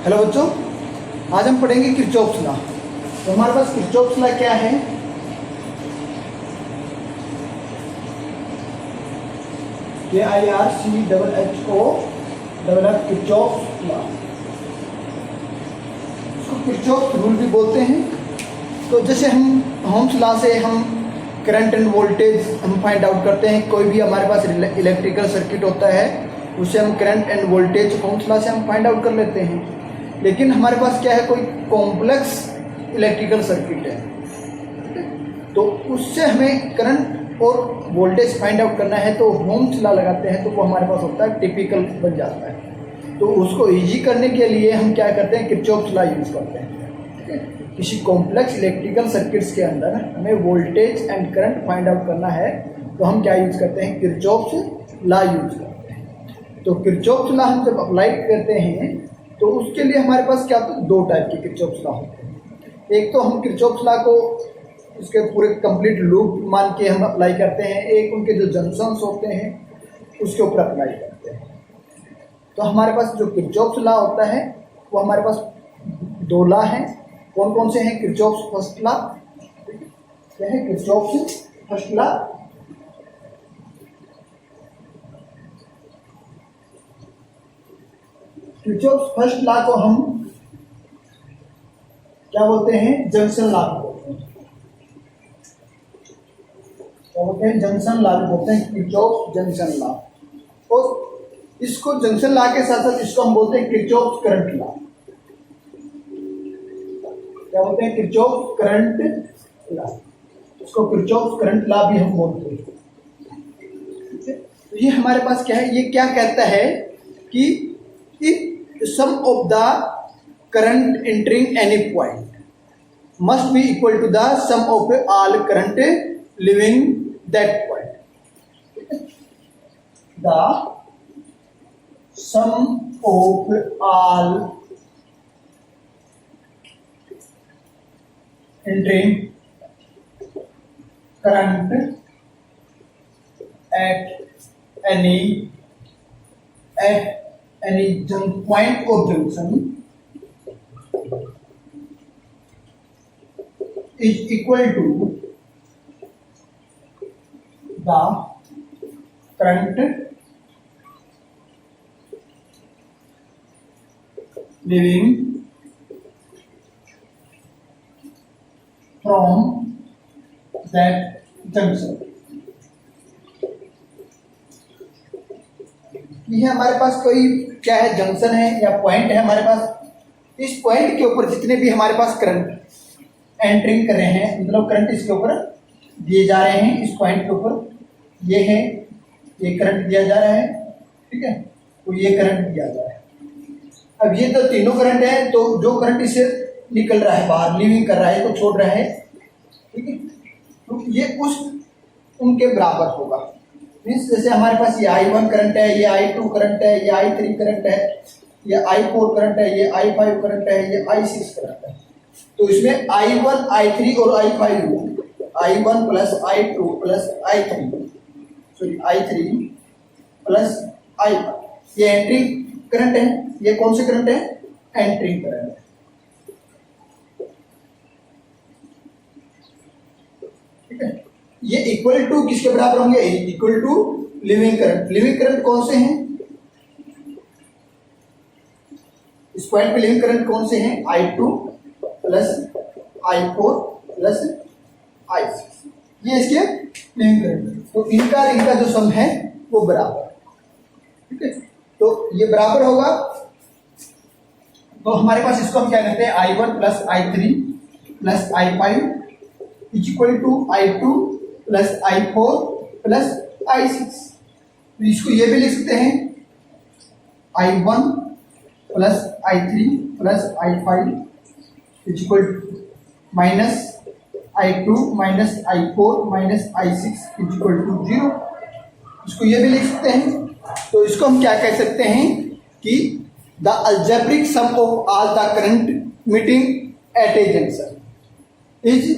Hello बच्चों, आज हम पढ़ेंगे किरचॉफ्स लॉ। तो हमारे पास किरचॉफ्स लॉ क्या है? KIRCHHO Kirchhoff's law. इसको किरचॉफ्स रूल भी बोलते हैं। तो जैसे हम होम्स लॉ से हम करंट एंड वोल्टेज हम फाइंड आउट करते हैं। कोई भी हमारे पास इलेक्ट्रिकल सर्किट होता है उससे हम current and voltage Ohm's law से हम फाइंड आउट कर लेते हैं। लेकिन हमारे पास क्या है, कोई कॉम्प्लेक्स इलेक्ट्रिकल सर्किट है, तो उससे हमें करंट और वोल्टेज फाइंड आउट करना है। तो होम्स लॉ लगाते हैं तो वो हमारे पास होता है टिपिकल बन जाता है। तो उसको इजी करने के लिए हम क्या करते हैं, किरचॉफ्स लॉ यूज़ करते हैं। ठीक है, किसी कॉम्प्लेक्स इलेक्ट्रिकल सर्किट्स के अंदर हमें voltage and current find out करना है तो हम क्या यूज़ करते हैं, किरचॉफ्स लॉ यूज़ करते हैं। तो किरचॉफ्स लॉ हम जब अप्लाई करते हैं तो उसके लिए हमारे पास क्या होता है, दो टाइप के किरचॉफ्स लॉ होते हैं। एक तो हम किरचॉफ्स लॉ को उसके पूरे कंप्लीट लूप मान के हम अप्लाई करते हैं, एक उनके जो जंक्शंस होते हैं उसके ऊपर अप्लाई करते हैं। तो हमारे पास जो किरचॉफ्स लॉ होता है वो हमारे पास दो लॉ हैं। कौन कौन से हैं? किरचॉफ्स फर्स्ट लॉ, क्या है Kirchhoff's first law, Kirchhoff's first law को हम क्या बोलते हैं, जंक्शन लॉ बोलते हैं। क्या बोलते हैं? जंक्शन लॉ बोलते हैं, किरचॉफ्स जंक्शन लॉ। और इसको जंक्शन लॉ के साथ साथ इसको हम बोलते हैं किरचॉफ्स करंट लॉ। क्या बोलते हैं? Kirchhoff's current law. इसको किरचॉफ्स करंट लॉ भी हम बोलते हैं। तो ये हमारे पास क्या है, ये क्या कहता है कि if sum of the current entering any point must be equal to the sum of all current leaving that point. The sum of all entering current at any point or junction is equal to the current leaving from that junction। ये हमारे पास कोई क्या है, junction है या point है हमारे पास। इस पॉइंट के ऊपर जितने भी हमारे पास करंट एंटरिंग कर रहे हैं, मतलब करंट इसके ऊपर दिए जा रहे हैं, इस पॉइंट के ऊपर ये है, ये करंट दिया जा रहा है। ठीक है, तो ये करंट दिया जा रहा है। अब ये तो तीनों करंट है, तो जो करंट इससे निकल रहा है बाहर, लीविंग कर रहा है, तो छोड़ रहा है। ठीक है, तो ये उस उनके बराबर होगा। मीन्स जैसे हमारे पास ये I1 करंट है, ये I2 करंट है, ये I3 करंट है, ये I4 करंट है, ये I5 करंट है, ये I6 करंट है। तो इसमें I1, I3 और I5, I1 plus I2 plus I3, sorry I3 plus I5, ये एंट्री करंट है। ये कौन से करंट है? एंट्री करंट है। ठीक है, ये इक्वल टू किसके बराबर होंगे? Equal to leaving current. Leaving current कौन से हैं इस पॉइंट पे? लिविंग करंट कौन से हैं? I2 plus I4 plus I6, ये इसके लिविंग करंट। तो इनका जो सम है वो बराबर। ठीक है, तो ये बराबर होगा। तो हमारे पास इसको हम क्या कहते हैं, I1 plus I3 plus I5 is equal to I2 plus I4 plus I6। तो इसको ये भी लिख सकते हैं I1 plus I3 plus I5 is equal minus I2 minus I4 minus I6 is equal to 0। इसको ये भी लिख सकते हैं। तो इसको हम क्या कह सकते हैं कि the algebraic sum of all the current meeting at a junction is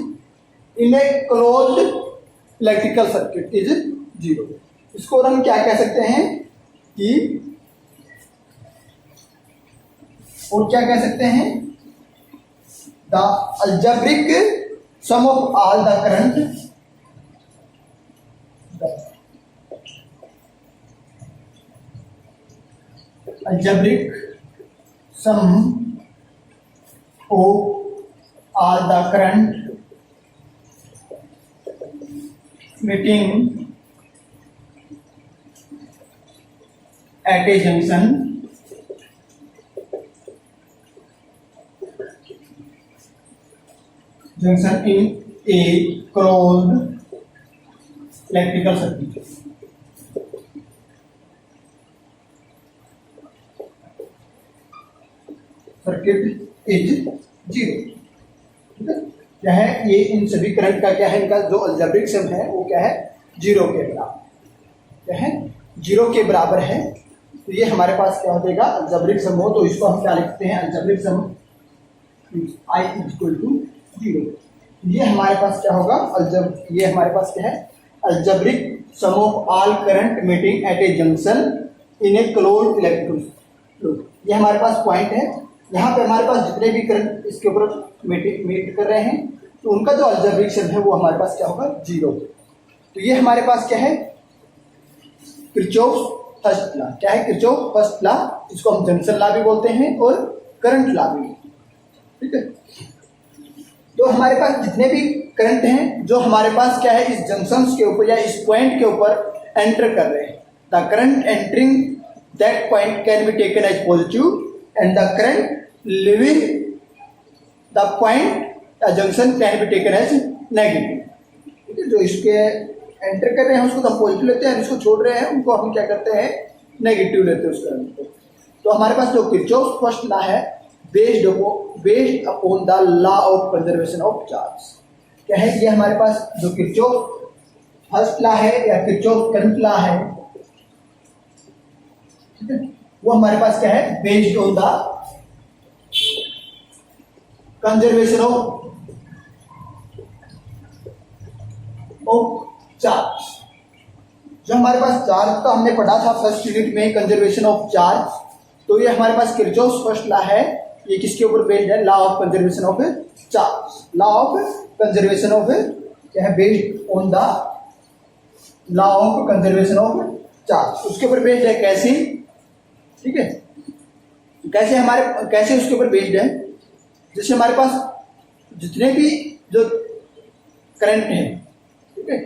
in a closed electrical circuit is 0। इसको हम क्या कह सकते हैं कि और क्या कह सकते हैं, the algebraic sum of all the current, algebraic sum of all the current meeting at a junction in a closed electrical circuit. Circuit is zero. ठीक है, क्या है ये, इन सभी करंट का क्या है, इनका जो अल्जेब्रिक सम है वो क्या है, जीरो के बराबर, क्या है, जीरो के बराबर है। तो ये हमारे पास क्या हो जाएगा, अल्जेब्रिक सम हो तो इसको हम क्या लिखते हैं, algebraic sum I equal to zero. ये हमारे पास क्या होगा, ये हमारे पास क्या है, algebraic sum of all current meeting at a junction in a closed electrical fluid. ये हमारे पास पॉइंट है, यहाँ पे हमारे पास जितने भी करंट इसके ऊपर मीट कर रहे हैं तो उनका जो अल्जेब्रिक सम है वो हमारे पास क्या होगा, जीरो। तो ये हमारे पास क्या है, किरचॉफ फर्स्ट लॉ। क्या है, किरचॉफ फर्स्ट लॉ, इसको हम जंक्शन लॉ भी बोलते हैं और करंट लॉ भी। ठीक है, तो हमारे पास जितने भी करंट हैं जो हमारे पास क्या है, इस जंक्शन के ऊपर या इस पॉइंट के ऊपर एंटर कर रहे हैं, the current entering that point can be taken as positive and the current leaving the point the junction can be taken as negative। ठीक है, जो इसके एंटर कर रहे हैं उसको तो हम पॉजिटिव लेते हैं, इसको छोड़ रहे हैं उनको हम क्या करते हैं, नेगेटिव लेते हैं उस करंट को। तो हमारे पास जो किरचॉफ फर्स्ट लॉ है based upon the law of conservation of charge. क्या है, ये हमारे पास जो किरचॉफ फर्स्ट लॉ है या किरचॉफ करंट लॉ है, ठीक है, वो हमारे पास क्या है, based on the conservation of charge. जो हमारे पास चार्ज का हमने पढ़ा था फर्स्ट यूनिट में, कंजर्वेशन ऑफ चार्ज, तो ये हमारे पास किरचॉफ फर्स्ट लॉ है, ये किसके ऊपर बेस्ड है, law of conservation of charge. Law of conservation of क्या है, based on the law of conservation of charge, उसके ऊपर बेस्ड है। कैसे, ठीक है, कैसे उसके ऊपर बेस्ड है, जैसे हमारे पास जितने भी जो करंट है, ठीक है,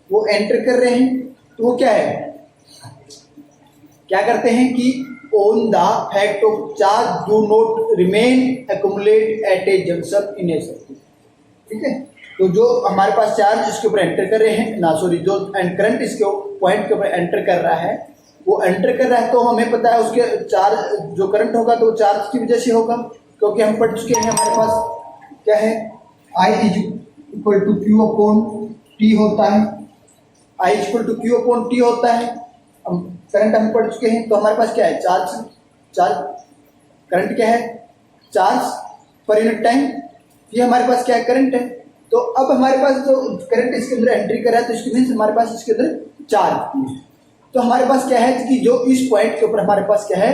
वो एंटर कर रहे हैं तो वो क्या है, क्या करते हैं कि on the fact of charge do not remain accumulate at a junction in a circuit. ठीक है, तो जो हमारे पास चार्ज इसके ऊपर एंटर कर रहे हैं ना, सॉरी, जो करंट इसके पॉइंट के ऊपर एंटर कर रहा है, वो एंटर कर रहा है तो हमें पता है उसके चार्ज जो करंट होगा तो चार्ज की वजह से होगा, क्योंकि हम पढ़ चुके हैं हमारे पास क्या है, I is equal to Q upon T होता है, I equal to Q upon T होता है। हम करंट हम पढ़ चुके हैं, तो हमारे पास क्या है, चार्ज करंट क्या है, चार्ज पर यूनिट टाइम, ये हमारे पास क्या है, करंट है। तो अब हमारे पास जो करंट इसके अंदर एंट्री कर रहा है तो इसके मीन्स हमारे पास इसके अंदर चार्ज, तो हमारे पास क्या है कि जो इस पॉइंट के ऊपर हमारे पास क्या है,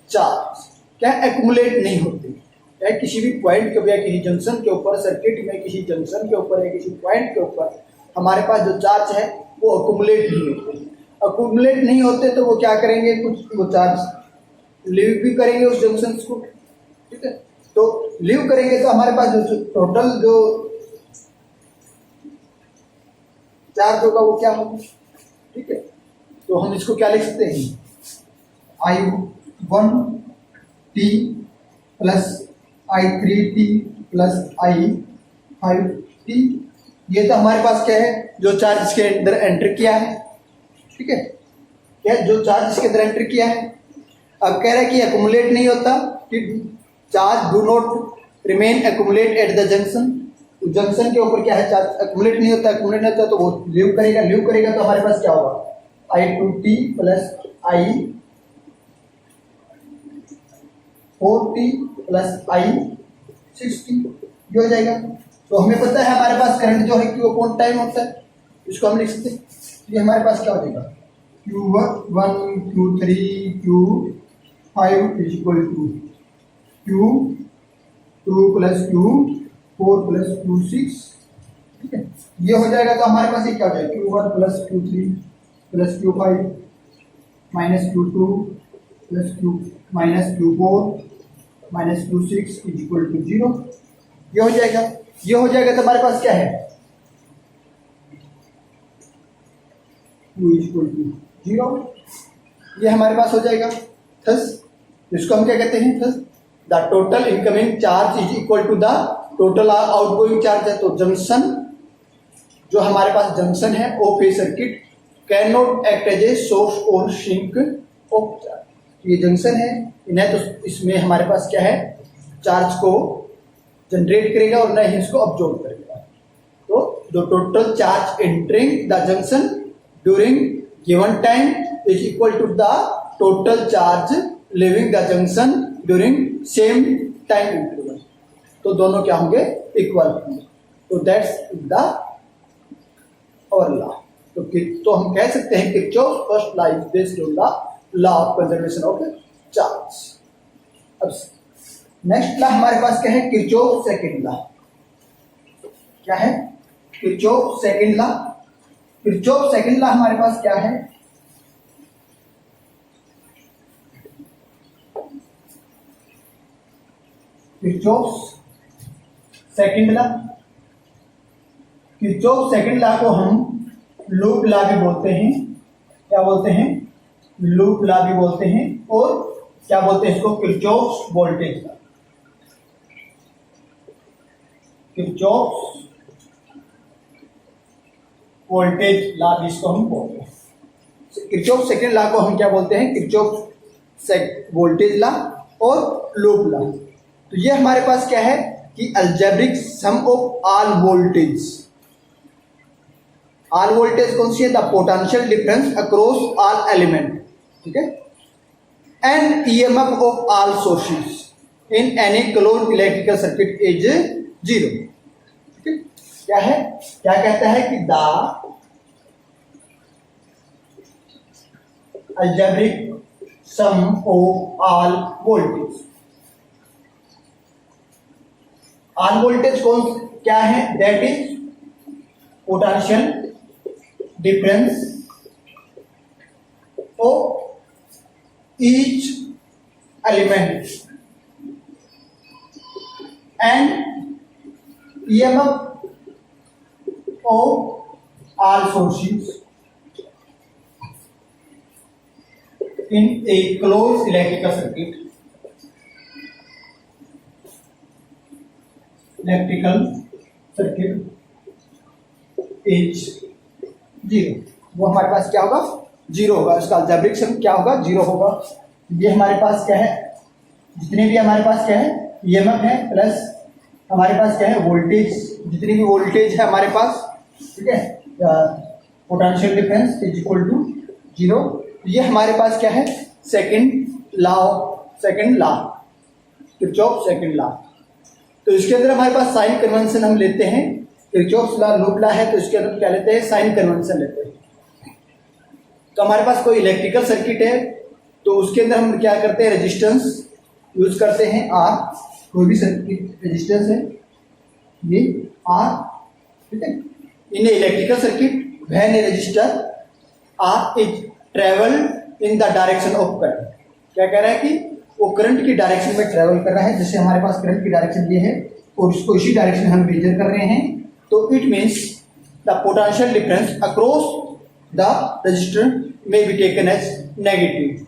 चार्ज क्या एक्युमुलेट नहीं होती है, किसी भी पॉइंट के ऊपर या किसी जंक्शन के ऊपर, सर्किट में किसी जंक्शन के ऊपर या किसी पॉइंट के ऊपर हमारे पास जो चार्ज है वो एक्युमुलेट नहीं होते। एक्युमुलेट नहीं होते तो वो क्या करेंगे, कुछ वो चार्ज लीव भी करेंगे उस जंक्शन को। ठीक है, तो लीव करेंगे तो हमारे पास जो टोटल जो चार्ज होगा वो क्या होगा। ठीक है, तो हम इसको क्या लिख सकते हैं, I1T plus I3T plus I5T। ये तो हमारे पास क्या है, जो चार्ज इसके अंदर एंटर किया है। ठीक है, क्या जो चार्ज इसके अंदर एंटर किया है, अब कह रहा है कि एक्युमुलेट नहीं होता, कि charge do not remain accumulate at the junction. Junction के ऊपर क्या है, चार्ज एक्युमुलेट नहीं होता, एक्युमुलेट नहीं होता तो वो लीव करेगा तो हमारे पास क्या होगा, I2T plus I4T plus I6T, ये हो जाएगा। तो हमें पता है हमारे पास करंट जो है Q अपॉन टाइम होता है, इसको हम लिख सकते हैं। ये हमारे पास क्या हो जाएगा, Q1 Q3 Q5 is equal to Q2 plus Q4 plus Q6, ठीक है। ये हो जाएगा तो हमारे पास ये क्या हो जाएगा, Q1 plus Q3 plus Q5 minus Q2 plus Q4 minus Q6 is equal to 0। ये हो जाएगा, ये हो जाएगा तो हमारे पास क्या है, Q इज इक्वल टू 0, ये हमारे पास हो जाएगा। थस इसको हम क्या कहते हैं, thus the total incoming charge is equal to the total outgoing charge है। तो जंक्शन, जो हमारे पास जंक्शन है of a circuit can not act as a source और सिंक ऑफ चार्ज। ये जंक्शन है इन्हें, तो इसमें हमारे पास क्या है, चार्ज को जनरेट करेगा और न ही इसको अब्जॉर्ब करेगा। तो जो total charge entering the junction during given time is equal to the total charge leaving the junction during same time interval. तो दोनों क्या होंगे, इक्वल होंगे। तो दैट्स द और लॉ। तो हम कह सकते हैं Kirchhoff first law is based on the law of conservation of charge. अब नेक्स्ट लॉ हमारे पास क्या है, किरचॉफ सेकंड लॉ। क्या है, Kirchhoff second law. Kirchhoff second law हमारे पास क्या है, Kirchhoff second law. Kirchhoff second law को हम लूप लॉ भी बोलते हैं। क्या बोलते हैं, लूप लॉ भी बोलते हैं, और क्या बोलते हैं इसको, Kirchhoff voltage law. Kirchhoff voltage law भी इसको हम बोलते हैं। किरचॉफ सेकंड लॉ को हम क्या बोलते हैं, किरचॉफ वोल्टेज लॉ और लूप लॉ। तो ये हमारे पास क्या है कि algebraic sum of all voltage. All voltage कौन सी है, the potential difference across all element, ठीक है, and EMF of all sources in any closed electrical circuit is 0। ठीक है, क्या है, क्या कहता है कि the algebraic sum of all voltage. All voltage कौन क्या है, that is potential difference of each element and EMF of all sources in a closed electrical circuit is 0। वो हमारे पास क्या होगा, 0 होगा। इसका अलजेब्रिक सम क्या होगा, 0 होगा। ये हमारे पास क्या है, जितने भी हमारे पास क्या है ईएमएफ है प्लस हमारे पास क्या है वोल्टेज, जितनी भी वोल्टेज है हमारे पास, ठीक है, potential difference is equal to 0। ये हमारे पास क्या है, second law, Kirchhoff second law. तो इसके अंदर हमारे पास साइन कन्वेंशन हम लेते हैं। किरचॉफ लॉ लूप लॉ है, तो इसके अंदर क्या लेते हैं, साइन कन्वेंशन लेते हैं। तो हमारे पास कोई इलेक्ट्रिकल सर्किट है, तो उसके अंदर हम क्या करते हैं, रेजिस्टेंस यूज करते हैं आर। कोई भी सर्किट रेजिस्टेंस है, ये आर, ठीक है। In electrical circuit when a resistor R is travel in the direction of current. क्या कह रहा है कि वो करंट की डायरेक्शन में ट्रेवल कर रहा है। जैसे हमारे पास करंट की डायरेक्शन ये है और इसको इसी डायरेक्शन में हम मेजर कर रहे हैं, तो it means the potential difference across the register में बी टेकन एज नेगेटिव।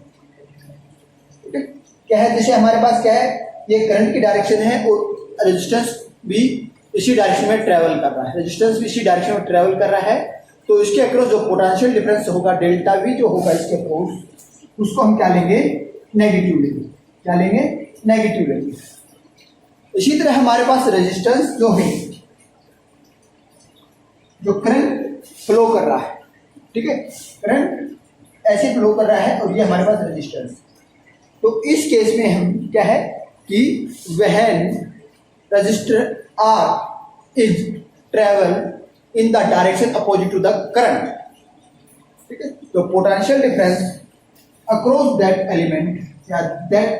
क्या है, जैसे हमारे पास क्या है, ये करंट की डायरेक्शन है और रेजिस्टेंस भी इसी डायरेक्शन में ट्रेवल कर रहा है, रेजिस्टेंस भी इसी डायरेक्शन में ट्रेवल कर रहा है। तो इसके अक्रॉस जो पोटेंशियल डिफरेंस होगा डेल्टा वी जो होगा इसके अक्रॉस, उसको हम क्या लेंगे, नेगेटिव लेंगे। क्या लेंगे, नेगेटिव लेंगे। इसी तरह हमारे पास रेजिस्टेंस जो है, जो करंट फ्लो कर रहा है, ठीक है, करंट ऐसे फ्लो कर रहा है और ये हमारे पास रेजिस्टेंस। तो इस केस में हम क्या है कि when resistor R is travel in the direction opposite to the current, ठीक है। तो potential difference across that element या that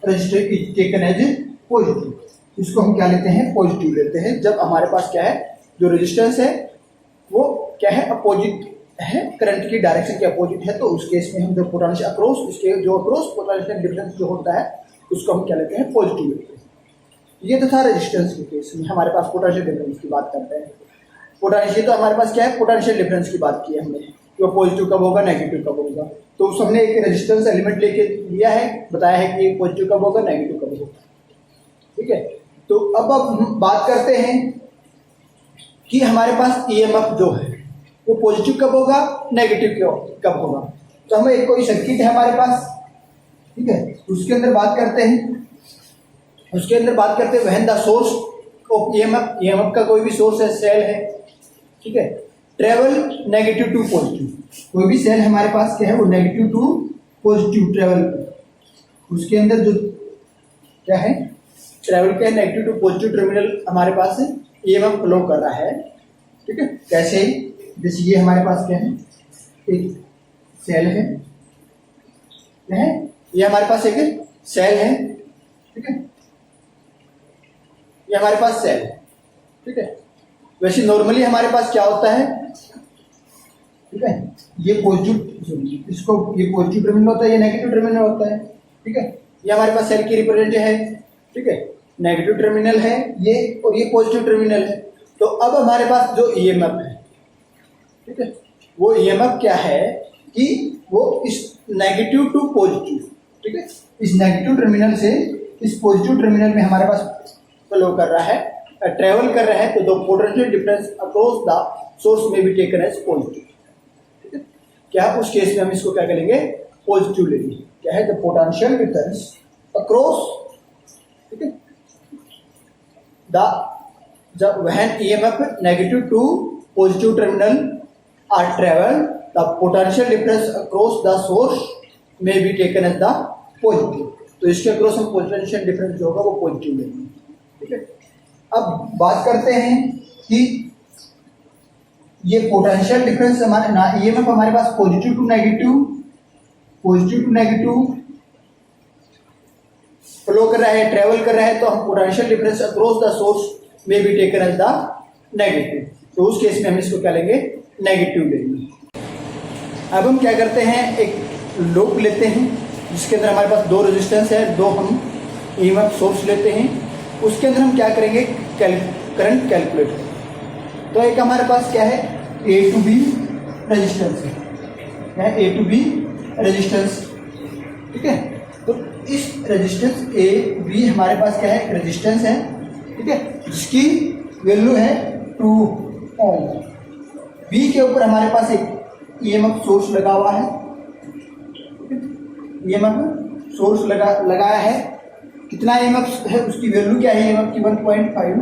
resistor is taken as positive. इसको हम क्या लेते हैं, पॉजिटिव लेते हैं जब हमारे पास क्या है, जो रेजिस्टेंस है वो क्या है, अपोजिट है, करंट की डायरेक्शन के अपोजिट है। तो उस केस में हम जो पोटेंशियल अक्रॉस, उसके जो अक्रॉस पोटेंशियल डिफरेंस जो होता है उसको हम क्या लेते हैं, पॉजिटिव लेते हैं। ये तो था रेजिस्टेंस के केस में, हमारे पास पोटेंशियल डिफरेंस की बात करते हैं। पोटेंशियल तो हमारे पास क्या है, पोटेंशियल डिफरेंस की बात की है हमने, कि वो पॉजिटिव कब होगा, नेगेटिव कब होगा। तो उस हमने एक रेजिस्टेंस एलिमेंट लेके लिया है, बताया है कि पॉजिटिव कब होगा, नेगेटिव कब होगा। ठीक है, तो अब हम बात करते हैं कि हमारे पास ईएमएफ जो है वो पॉजिटिव कब होगा, नेगेटिव कब होगा। तो हमें एक कोई सर्किट है हमारे पास, ठीक है, उसके अंदर बात करते हैं, when the source of EMF का कोई भी सोर्स है, सेल है, ठीक है, ट्रेवल नेगेटिव टू पॉजिटिव, कोई भी सेल हमारे पास क्या है वो नेगेटिव टू पॉजिटिव ट्रेवल, उसके अंदर जो क्या है, ट्रेवल क्या है, नेगेटिव टू पॉजिटिव टर्मिनल हमारे पास है, ईएमएफ फ्लो कर रहा है। ठीक है, कैसे, जैसे ये हमारे पास क्या है, एक सेल है, क्या है, ये हमारे पास एक सेल है, ठीक है, ये हमारे पास सेल है, ठीक है। वैसे नॉर्मली हमारे पास क्या होता है, ठीक है, ये पॉजिटिव, इसको ये पॉजिटिव टर्मिनल होता है, ये नेगेटिव टर्मिनल होता है, ठीक है। ये हमारे पास सेल की रिप्रेजेंटेशन है, ठीक है, नेगेटिव टर्मिनल है ये, और ये पॉजिटिव टर्मिनल है। तो अब हमारे पास जो ईएमएफ है, ठीक है, वो ईएमएफ क्या है कि वो इस नेगेटिव टू पॉजिटिव, ठीक है, इस नेगेटिव टर्मिनल से इस पॉजिटिव टर्मिनल में हमारे पास फ्लो कर रहा है, ट्रेवल कर रहा है। तो the potential difference across the source में बी टेकन एज पॉजिटिव, ठीक है। क्या उस केस में हम इसको क्या करेंगे, पॉजिटिव लेंगे। क्या है, द पोटेंशियल डिफरेंस अक्रॉस, ठीक है, the when EMF negative to positive terminal are travel, the potential difference across the source may be taken as the positive। तो इसके अक्रॉस हम पोटेंशियल डिफरेंस जो होगा वो पॉजिटिव लेंगे, ठीक है। अब बात करते हैं कि ये पोटेंशियल डिफरेंस हमारे ना, ईएमएफ हमारे पास पॉजिटिव टू नेगेटिव फ्लो कर रहा है, ट्रेवल कर रहा है, तो हम potential difference across the source में be taken as the negative. तो उस केस में हम इसको क्या लेंगे, नेगेटिव लेंगे। अब हम क्या करते हैं, एक लूप लेते हैं जिसके अंदर हमारे पास दो रेजिस्टेंस है, दो हम ईएमएफ सोर्स लेते हैं, उसके अंदर हम क्या करेंगे, करंट कैलकुलेट करेंगे। तो एक हमारे पास क्या है, ए टू बी रेजिस्टेंस है, ए टू बी रेजिस्टेंस, ठीक है। तो इस रेजिस्टेंस ए बी हमारे पास क्या है, रेजिस्टेंस है, ठीक है, जिसकी वैल्यू है 2 ओम। बी के ऊपर हमारे पास एक ईएमएफ सोर्स लगा हुआ है, ईएमएफ सोर्स लगाया है। कितना ईएमएफ है, उसकी वैल्यू क्या है, ईएमएफ की 1.5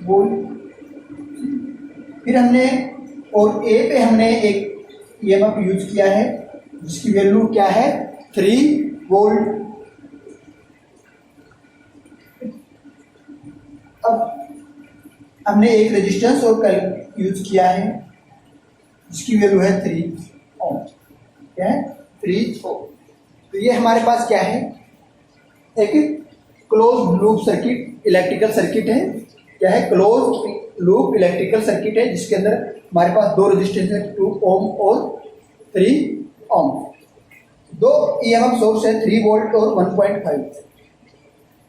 वोल्ट। फिर हमने और ए पे हमने एक ईएमएफ यूज किया है जिसकी वैल्यू क्या है, 3 वोल्ट। अब हमने एक रेजिस्टेंस और यूज किया है जिसकी वैल्यू है 3 ओम। क्या है, 3 ओम। तो ये हमारे पास क्या है, एक close loop circuit, electrical circuit है। क्या है, क्लोज लूप इलेक्ट्रिकल सर्किट है जिसके अंदर हमारे पास दो रेजिस्टेंस है, 2 ओम और 3 ओम। दो ईएमएफ सोर्स है, 3 वोल्ट और 1.5।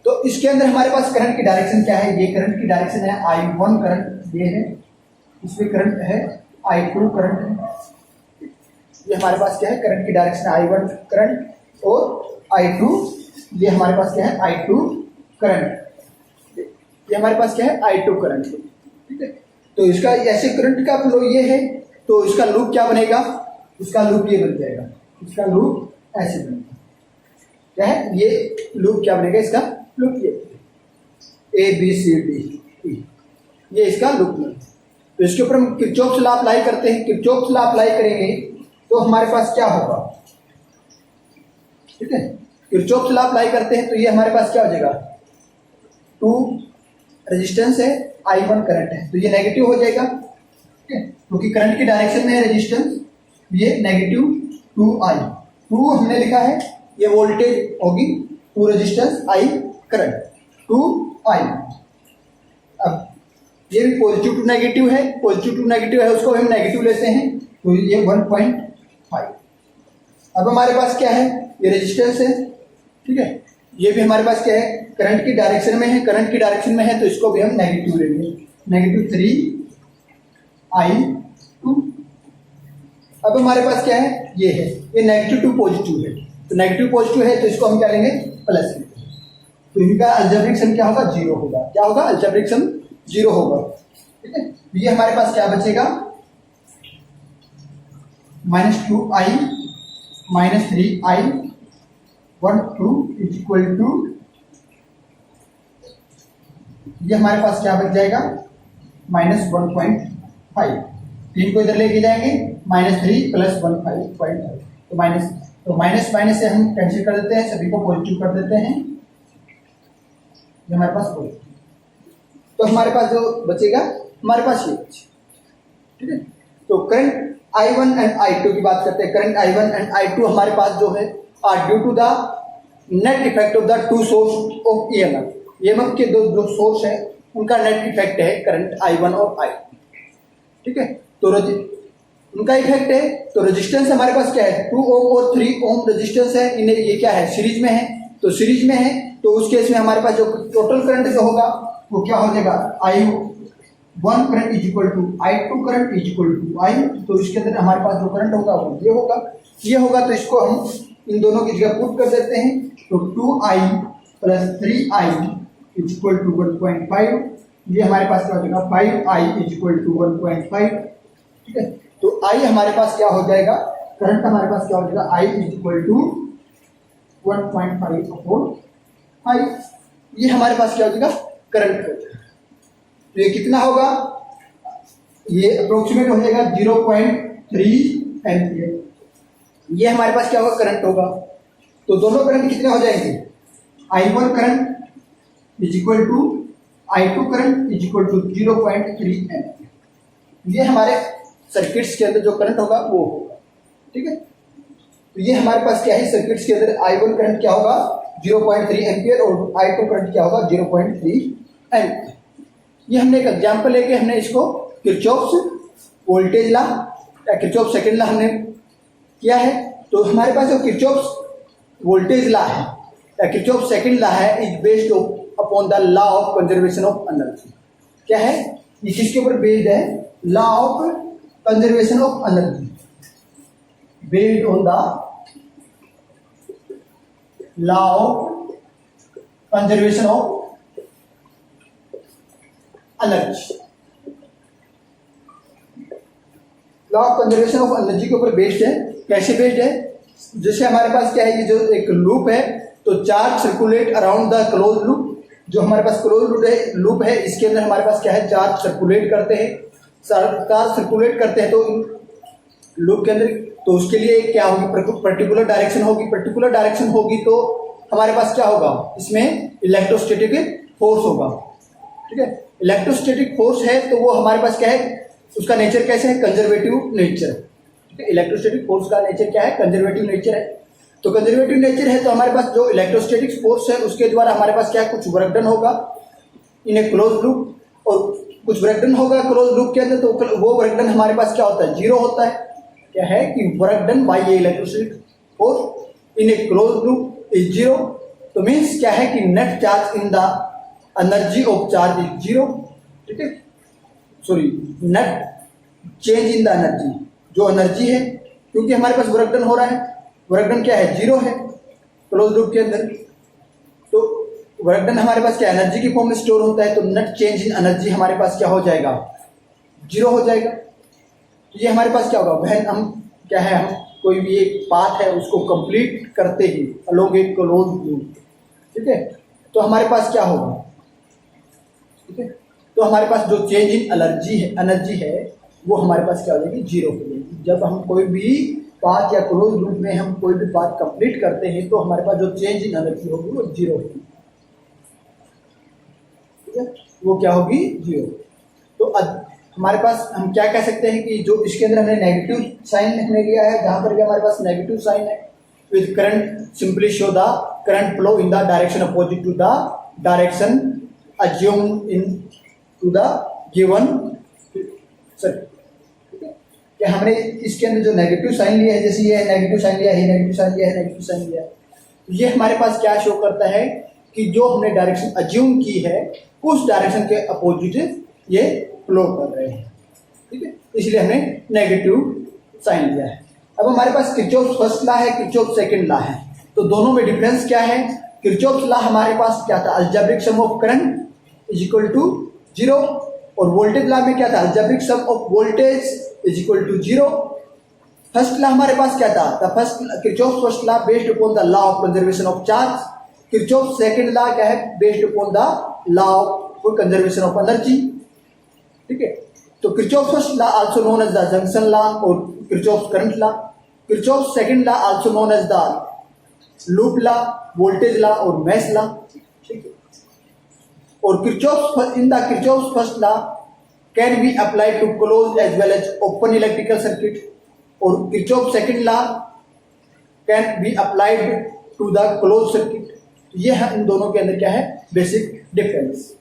तो इसके अंदर हमारे पास करंट की डायरेक्शन क्या है, ये करंट की डायरेक्शन है I1 करंट, ये है, इसमें करंट है I2 करंट है। ये हमारे पास क्या है, करंट की डायरेक्शन I1 करंट, और I2 ये हमारे पास क्या है, I2 करंट। ये हमारे पास क्या है, I2 करंट, ठीक है। तो इसका ऐसे करंट का फ्लो ये है, तो इसका लूप क्या बनेगा, इसका लूप ये बन जाएगा, इसका लूप ऐसे बनेगा। क्या है, ये लूप क्या बनेगा, इसका लूप ये ABCD, ये इसका लूप बनेगा। तो इसके ऊपर हम किरचॉफ लॉ अप्लाई करते हैं। किरचॉफ लॉ अप्लाई करेंगे तो हमारे पास क्या होगा, ठीक है। किरचॉफ लॉ अप्लाई करते हैं तो ये हमारे पास क्या हो जाएगा, 2 रेजिस्टेंस है, I1 करंट है, तो ये नेगेटिव हो जाएगा, ठीक है, क्योंकि करंट की डायरेक्शन में है रेजिस्टेंस, ये नेगेटिव 2I। 2 हमने लिखा है, ये वोल्टेज होगी, to resistance I current to I. अब ये भी पॉजिटिव टू नेगेटिव है, पॉजिटिव टू नेगेटिव है उसको हम नेगेटिव लेते हैं तो ये 1.5। अब हमारे पास क्या है, ये रेजिस्टेंस है, ठीक है, ये भी हमारे पास क्या है, करंट की डायरेक्शन में है, करंट की डायरेक्शन में है तो इसको भी हम नेगेटिव लेंगे, -3i2। अब हमारे पास क्या है, ये है, ये नेगेटिव टू पॉजिटिव है, तो नेगेटिव पॉजिटिव है तो इसको हम क्या लेंगे, प्लस लेंगे, तो इनका अलजेब्रिक सम क्या होगा, 0 होगा। क्या होगा, अलजेब्रिक सम 0 होगा, ठीक है। ये हमारे पास क्या बचेगा, -2i -3i 1 2 is equal to, ये हमारे पास क्या बच जाएगा, -1.5। 3 को इधर लेके जाएंगे, -3 + 1.5, तो माइनस से हम कैंसिल कर देते हैं, सभी को पॉजिटिव कर देते हैं, ये हमारे पास पॉजिटिव। तो हमारे पास जो बचेगा, हमारे पास ये बचे, ठीक है। तो करंट I1 एंड I2 की बात करते हैं। करंट I1 एंड I2 हमारे पास जो है R due to the net effect of the two source of EMF के जो सोर्स है उनका नेट इफेक्ट है करंट I1 और I2, ठीक है। तो उनका इफेक्ट है, तो रेजिस्टेंस हमारे पास क्या है, 2 ओम और 3 ओम रेजिस्टेंस है, इन्हें ये क्या है, सीरीज में है, तो सीरीज में है तो उस केस में हमारे पास जो टोटल करंट जो होगा वो क्या हो जाएगा, I1 current is equal to I2 current is equal to I, तो इसके अंदर हमारे पास जो करंट होगा वो ये होगा, तो इसको हम इन दोनों की जगह पुट कर देते हैं, तो 2I + 3I is equal to 1.5, ये हमारे पास क्या हो जाएगा, 5I इज इक्वल टू 1.5, ठीक है। तो I हमारे पास क्या हो जाएगा, करंट हमारे पास क्या हो जाएगा, I इज इक्वल टू 1.5/5, ये हमारे पास क्या हो जाएगा, करंट हो जाएगा। तो ये कितना होगा, ये अप्रोक्सीमेट हो जाएगा 0.3 एम्पियर, ये हमारे पास क्या होगा, करंट होगा। तो दोनों करंट कितने हो जाएंगे, I1 current is equal to I2 current is equal to 0.3 ampere, ये हमारे सर्किट्स के अंदर जो करंट होगा वो होगा, ठीक है। तो ये हमारे पास क्या है, सर्किट्स के अंदर I1 करंट क्या होगा, 0.3 एम्पियर और I2 करंट क्या होगा, 0.3 एम्पियर। ये हमने एक एग्जांपल लेके हमने इसको किरचॉफ्स वोल्टेज लॉ या किरचॉफ सेकंड लॉ हमने किया है। तो हमारे पास जो किरचॉफ्स वोल्टेज लॉ है या किरचॉफ सेकंड लॉ है is based upon the law of conservation of energy. क्या है, ये किसके ऊपर बेस्ड है, law of conservation of energy, based on the law of conservation of energy. Law of conservation of energy के ऊपर based है। कैसे बेस्ड है, जैसे हमारे पास क्या है, ये जो एक लूप है, तो charge circulate around the close loop, जो हमारे पास क्लोज लूप है इसके अंदर हमारे पास क्या है, चार्ज सर्कुलेट करते हैं, चार्ज सर्कुलेट करते हैं तो लूप के अंदर, तो उसके लिए क्या होगी, पर्टिकुलर डायरेक्शन होगी, पर्टिकुलर डायरेक्शन होगी तो हमारे पास क्या होगा, इसमें इलेक्ट्रोस्टैटिक फोर्स होगा, ठीक है। इलेक्ट्रोस्टैटिक फोर्स है तो वो हमारे पास क्या है, उसका नेचर कैसे है, कंजर्वेटिव नेचर, ठीक है। इलेक्ट्रोस्टैटिक फोर्स का नेचर क्या है, कंजर्वेटिव नेचर है। तो कंजर्वेटिव नेचर है तो हमारे पास जो इलेक्ट्रोस्टैटिक फोर्स है उसके द्वारा हमारे पास क्या है, कुछ वर्क डन होगा इन ए क्लोज लूप, और कुछ वर्क डन होगा क्लोज लूप के अंदर, तो वो वर्क डन हमारे पास क्या होता है, 0 होता है। क्या है कि work done by A electrostatic force in A close loop is 0, तो मीन्स क्या है कि net charge in the energy of charge is 0, ठीक है, sorry net change in the energy, जो एनर्जी है, क्योंकि हमारे पास वर्क डन हो रहा है, वर्क डन क्या है, 0 है क्लोज लूप के अंदर, तो वर्क डन हमारे पास क्या एनर्जी की फॉर्म में स्टोर होता है, तो नेट चेंज इन एनर्जी हमारे पास क्या हो जाएगा, 0 हो जाएगा। तो ये हमारे पास क्या होगा, वह हम क्या है, हम कोई भी एक पाथ है उसको कंप्लीट करते ही अलोंग ए क्लोज लूप, ठीक है, तो हमारे पास क्या होगा, ठीक है, तो हमारे पास जो चेंज इन एनर्जी है वो हमारे पास क्या हो जाएगी, 0 हो जाएगी। जब हम कोई भी पाथ या क्लोज लूप में हम कोई भी पाथ कंप्लीट करते हैं तो हमारे पास जो चेंज इन एनर्जी होगी वो 0 होगी, ठीक है, वो क्या होगी, 0। तो हमारे पास हम क्या कह सकते हैं कि जो इसके अंदर हमने नेगेटिव साइन हमने लिया है, जहां पर भी हमारे पास नेगेटिव साइन है, with current simply show the current flow in the direction opposite to the direction assumed in to the given circuit. कि हमने इसके अंदर जो नेगेटिव साइन लिया है, जैसे ये नेगेटिव साइन लिया है, नेगेटिव साइन लिया है, नेगेटिव साइन लिया है, तो ये हमारे पास क्या शो करता है कि जो हमने डायरेक्शन अज्यूम की है उस डायरेक्शन के अपोजिट ये फ्लो कर रहे हैं, ठीक है, इसलिए हमने नेगेटिव साइन लिया है। अब हमारे पास किरचॉफ फर्स्ट लॉ है, किरचॉफ सेकंड लॉ है, तो दोनों में डिफरेंस क्या है? किरचॉफ लॉ हमारे पास क्या था? Algebraic sum of current is equal to 0, और वोल्टेज लॉ में क्या था? Algebraic sum of voltage is equal to 0। First law हमारे पास क्या था? The first Kirchhoff first law based upon the law of conservation of charge. Kirchhoff second law क्या है? Based upon the law of conservation of energy, ठीक है। तो Kirchhoff first law also known as the junction law और Kirchhoff current law. Kirchhoff second law also known as the loop law, voltage law और mesh law, ठीक है। और Kirchhoff in the Kirchhoff first law can be applied to close as well as open electrical circuit, और Kirchhoff second law can be applied to the close circuit. ये है इन दोनों के अंदर क्या है? Basic difference.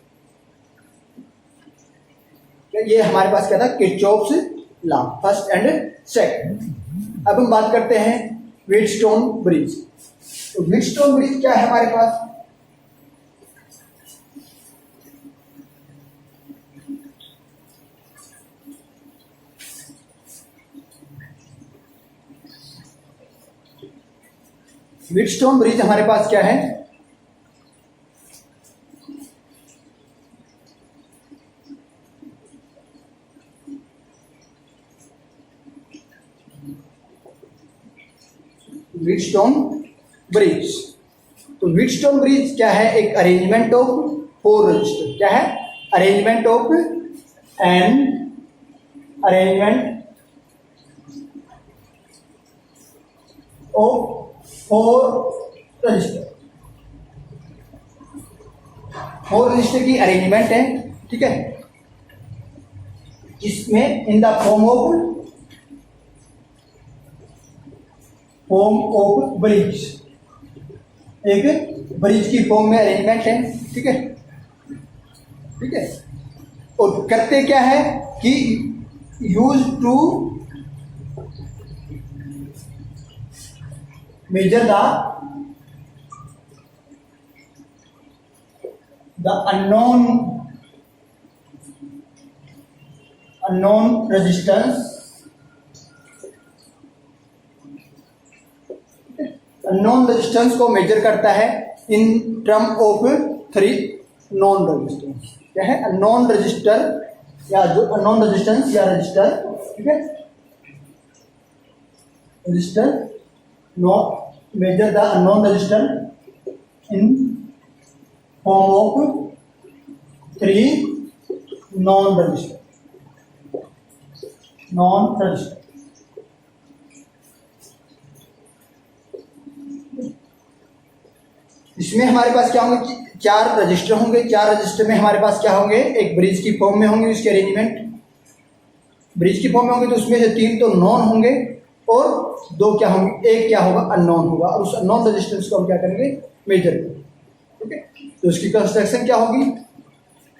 ये हमारे पास क्या था? Kirchhoff's law first and second. अब हम बात करते हैं व्हीटस्टोन ब्रिज। तो व्हीटस्टोन ब्रिज क्या है हमारे पास? व्हीटस्टोन ब्रिज हमारे पास क्या है? व्हीटस्टोन ब्रिज, तो व्हीटस्टोन ब्रिज क्या है? एक अरेंजमेंट ऑफ 4 रजिस्टर। क्या है? Arrangement of arrangement of 4 register. 4 register की अरेंजमेंट है, ठीक है, जिसमें इन द फॉर्म ऑफ ब्रिज, एक ब्रिज की फॉर्म में अरेंजमेंट है, ठीक है, ठीक है। और करते क्या है कि use to measure the unknown resistance, unknown resistance को मेजर करता है in term of 3 known resistance. क्या है? अननोन रजिस्टर या जो अननोन रेजिस्टेंस या रजिस्टर, ठीक है, resistor no measure the unknown resistance in form of 3 known resistor. इसमें हमारे पास क्या होंगे? 4 रजिस्टर होंगे। 4 रजिस्टर में हमारे पास क्या होंगे? एक ब्रिज की फॉर्म में होंगे, इसके अरेंजमेंट ब्रिज की फॉर्म में होंगे, तो उसमें से 3 तो नॉन होंगे और 2 क्या होंगे? एक क्या होगा? अननोन होगा, और उस अननोन रेजिस्टेंस को हम क्या करेंगे? मेजर करेंगे, ठीक है। तो उसकी कंस्ट्रक्शन क्या होगी?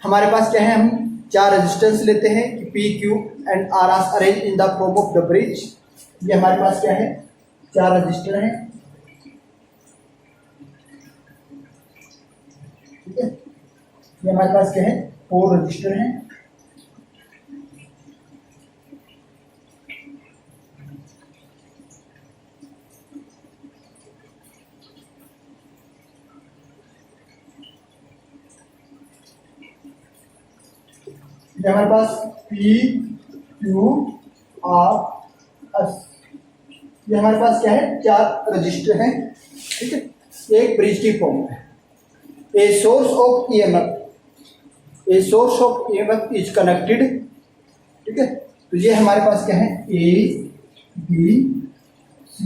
हमारे पास क्या है? हम 4 रेजिस्टेंस लेते हैं, P, Q and R are arrange in the form of the bridge. ये हमारे पास क्या है? 4 रजिस्टर हैं, ठीक है। ये हमारे पास क्या है? 4 रजिस्टर हैं। ये हमारे पास P, Q, R, S, ये हमारे पास क्या है? 4 रजिस्टर हैं, ठीक है। एक ब्रिज की फॉर्म है। A source of EMF is connected, ठीक है। तो ये हमारे पास क्या है? A, B, C,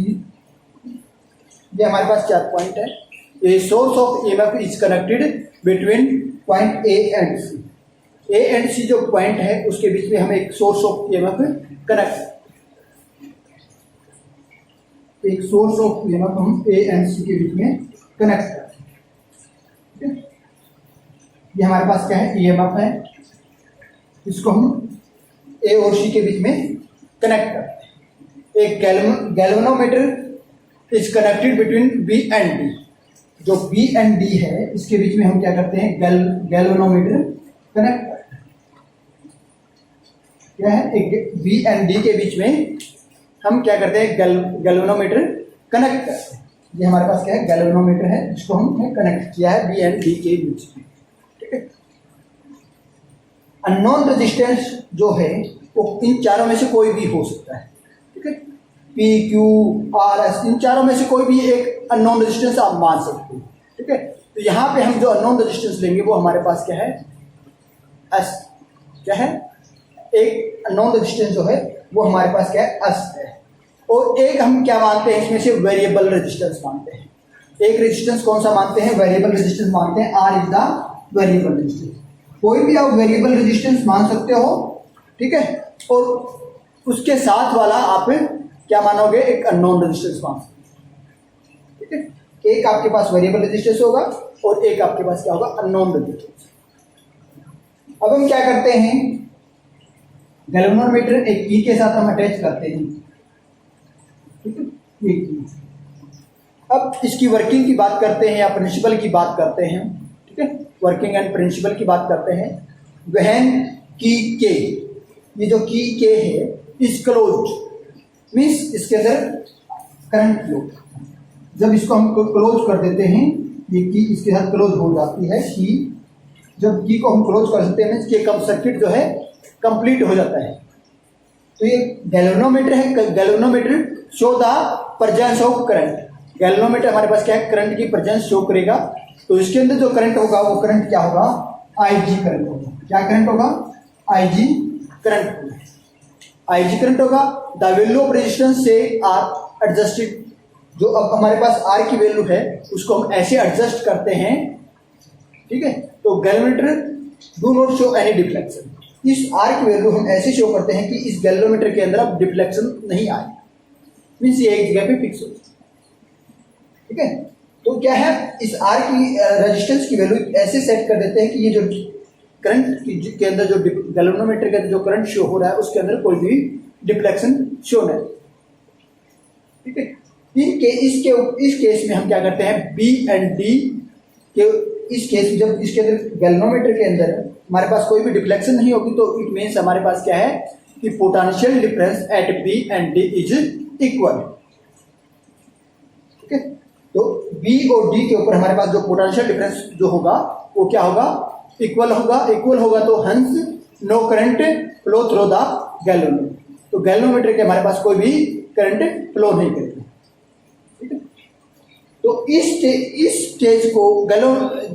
ये हमारे पास 4 पॉइंट है। A source of EMF is connected between point A and C। A and C जो पॉइंट है उसके बीच में हम एक सोर्स ऑफ EMF कनेक्ट। एक सोर्स ऑफ ईएमएफ हम ए एंड सी के बीच में कनेक्ट करते हैं। ठीक है, ये हमारे पास क्या है, ईएमएफ है, इसको हम ए और सी के बीच में कनेक्ट करते हैं। एक galvanometer is connected between B and D. जो बी एंड डी है इसके बीच में हम क्या करते हैं, गैल्वेनोमीटर कनेक्ट करते हैं। क्या है, एक बी एंड डी के बीच में हम क्या करते हैं, गैल्वेनोमीटर कनेक्ट करते हैं। ये हमारे पास क्या है, गैल्वेनोमीटर है, जिसको हमने कनेक्ट किया है बी एंड डी के बीच में। ठीक है, अननोन रेजिस्टेंस जो है वो इन चारों में से कोई भी हो सकता है। ठीक है, पी क्यू आर एस, इन चारों में से कोई भी एक अननोन रेजिस्टेंस आप मान सकते हो। ठीक है, तो यहाँ पे हम जो अननोन रेजिस्टेंस लेंगे वो हमारे पास क्या है, एस। क्या है, एक अननोन रेजिस्टेंस जो है वो हमारे पास क्या है, एस है। और एक हम क्या मानते हैं, इसमें से वेरिएबल रेजिस्टेंस मानते हैं। एक रेजिस्टेंस कौन सा मानते हैं, वेरिएबल रेजिस्टेंस मानते हैं। R is the variable resistance. कोई भी आप वेरिएबल रेजिस्टेंस मान सकते हो। ठीक है, और उसके साथ वाला आप क्या मानोगे, एक अननोन रेजिस्टेंस मान सकते। ठीक है, एक आपके पास वेरिएबल रेजिस्टेंस होगा और एक आपके पास क्या होगा, अननोन रेजिस्टेंस। अब हम क्या करते हैं, गैल्वेनोमीटर एक की के साथ हम अटैच करते हैं। ठीक है, एक की। अब इसकी वर्किंग की बात करते हैं या प्रिंसिपल की बात करते हैं। ठीक है, वर्किंग एंड प्रिंसिपल की बात करते हैं। व्हेन की के, ये जो की के है इस क्लोज मीन्स इसके अंदर करंट फ्लो। जब इसको हम क्लोज कर देते हैं, ये की इसके साथ क्लोज हो जाती है की। जब की को हम क्लोज कर देते हैं मीन्स कि कम सर्किट जो है कंप्लीट हो जाता है। तो ये गैल्वेनोमीटर है। Galvanometer show the presence of current. Galvanometer हमारे पास क्या है, करंट की प्रेजेंस शो करेगा। तो इसके अंदर जो करंट होगा वो करंट क्या होगा, आईजी करंट होगा। क्या करंट होगा, आईजी करंट होगा। आईजी करंट होगा। द वैल्यू ऑफ रेजिस्टेंस से आर एडजस्टेड। जो अब हमारे पास आर की वैल्यू है उसको हम ऐसे एडजस्ट करते हैं। ठीक है, तो galvanometer do not show any deflection. इस आर की वैल्यू हम ऐसे शो करते हैं कि इस गैल्वेनोमीटर के अंदर अब डिफ्लेक्शन नहीं आए, मीन्स ये एक जगह पे फिक्स हो। ठीक है, तो क्या है, इस आर की रेजिस्टेंस की वैल्यू ऐसे सेट कर देते हैं कि ये जो करंट के अंदर जो गैल्वेनोमीटर के अंदर जो करंट शो हो रहा है उसके अंदर कोई भी डिफ्लेक्शन शो नहीं। ठीक है, इस केस में हम क्या करते हैं, बी एंड डी के इस केस में जब इसके अंदर गैल्वेनोमीटर के अंदर हमारे पास कोई भी डिफ्लेक्शन नहीं होगी तो इट मीन्स हमारे पास क्या है कि potential difference at B and D is equal. ठीक है, तो बी और डी के ऊपर हमारे पास जो पोटेंशियल डिफरेंस जो होगा वो क्या होगा, इक्वल होगा। इक्वल होगा तो hence no current flow through the galvanometer. तो गैल्वेनोमीटर के हमारे पास कोई भी करंट फ्लो नहीं करेगा। ठीक है, तो इस स्टेज को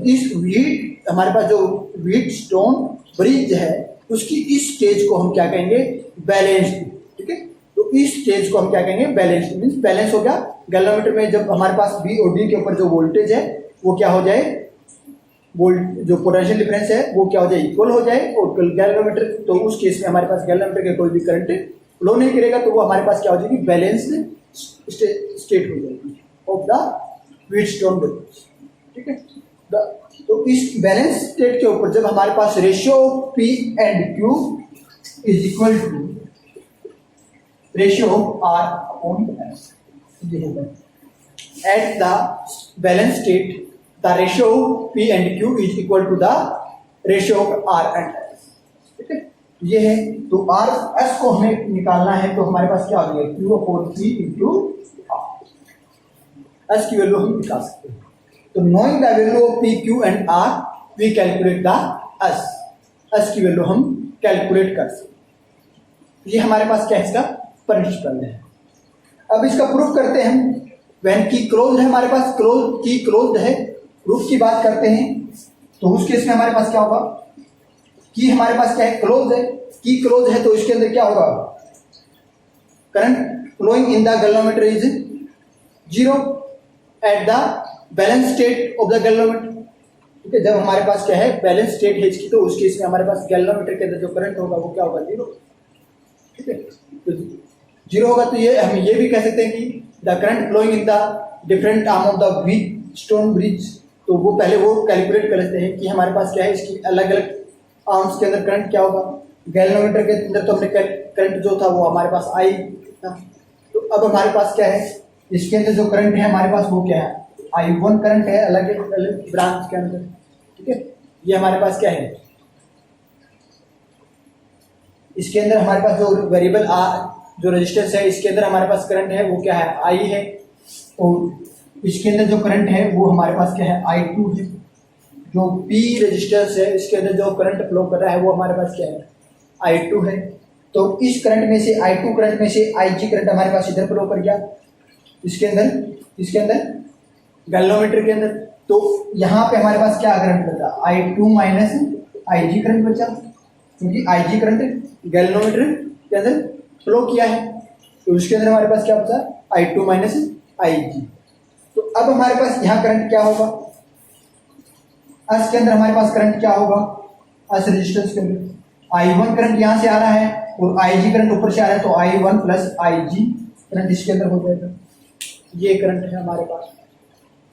इस व्हीट हमारे पास जो व्हीट स्टोन ब्रिज है उसकी इस स्टेज को हम क्या कहेंगे, बैलेंस्ड। ठीक है, तो इस स्टेज को हम क्या कहेंगे, बैलेंस्ड। मीन्स बैलेंस हो गया। गैल्वेनोमीटर में जब हमारे पास बी और डी के ऊपर जो वोल्टेज है वो क्या हो जाए, जो पोटेंशियल डिफरेंस है वो क्या हो जाए, इक्वल हो जाए। और गैल्वेनोमीटर, तो उस केस में हमारे पास गैल्वेनोमीटर के कोई भी करंट फ्लो नहीं करेगा, तो वो हमारे पास क्या हो जाएगी, बैलेंस्ड स्टेट हो जाएगी ऑफ द व्हीटस्टोन ब्रिज। ठीक है, तो इस बैलेंस स्टेट के ऊपर जब हमारे पास ratio P and Q is equal to ratio of R upon S, at the balance state the ratio P and Q is equal to the ratio of R and S. ठीक है, ये है। तो आर एस को हमें निकालना है, तो हमारे पास क्या आ गया, Q upon P into R. S की वैल्यू हम निकाल सकते हैं। तो knowing the value of P Q and R we calculate the S. S की वैल्यू हम कैलकुलेट कर सकते हैं। ये हमारे पास क्या है, इसका प्रिंसिपल है। अब इसका प्रूफ करते हैं हम। व्हेन की क्लोज है हमारे पास, की क्लोज है, प्रूफ की बात करते हैं। तो उस केस में हमारे पास क्या होगा, की हमारे पास क्या है, क्लोज है। की क्लोज है तो इसके अंदर क्या होगा, current flowing in the galvanometer is zero at the balance state of the galvanometer. ठीक है, जब हमारे पास क्या है, बैलेंस स्टेट है इसकी, तो उस केस में हमारे पास गैल्वेनोमीटर के अंदर जो करंट होगा वो क्या होगा, जीरो। ठीक है, तो जीरो होगा। तो ये हम ये भी कह सकते हैं कि the current flowing in the different arm of the Wheatstone bridge, तो वो पहले वो कैलकुलेट कर लेते हैं कि हमारे पास क्या है, इसकी अलग अलग आर्म्स के अंदर करंट क्या होगा। गैल्वेनोमीटर के अंदर तो हमने करंट जो था वो हमारे पास आई था, तो अब हमारे पास क्या है, इसके अंदर जो करंट है हमारे पास वो क्या है, I1 करंट है अलग अलग ब्रांच के अंदर। ठीक है, ये हमारे पास क्या है, इसके अंदर हमारे पास जो वेरिएबल जो रेजिस्टेंस है इसके अंदर हमारे पास करंट है वो क्या है, I है, और इसके अंदर जो करंट है वो हमारे पास क्या है, I2 है। जो P रेजिस्टेंस है इसके अंदर जो करंट फ्लो कर रहा है वो हमारे पास क्या है, I2 है। तो इस करंट में से I2 करंट में से IG करंट हमारे पास इधर फ्लो कर गया, इसके अंदर गैल्वेनोमीटर के अंदर। तो यहाँ पे हमारे पास क्या करंट बचा, I2 माइनस IG करंट बचा, क्योंकि IG करंट गैल्वेनोमीटर के अंदर फ्लो किया है, तो उसके अंदर हमारे पास क्या बचा, I2 माइनस IG। तो अब हमारे पास यहाँ करंट क्या होगा, एस के अंदर हमारे पास करंट क्या होगा, एस रेजिस्टेंस के अंदर I1 करंट यहाँ से आ रहा है और IG करंट ऊपर से आ रहा है, तो I1 प्लस IG करंट इसके अंदर हो जाएगा। ये करंट है हमारे पास।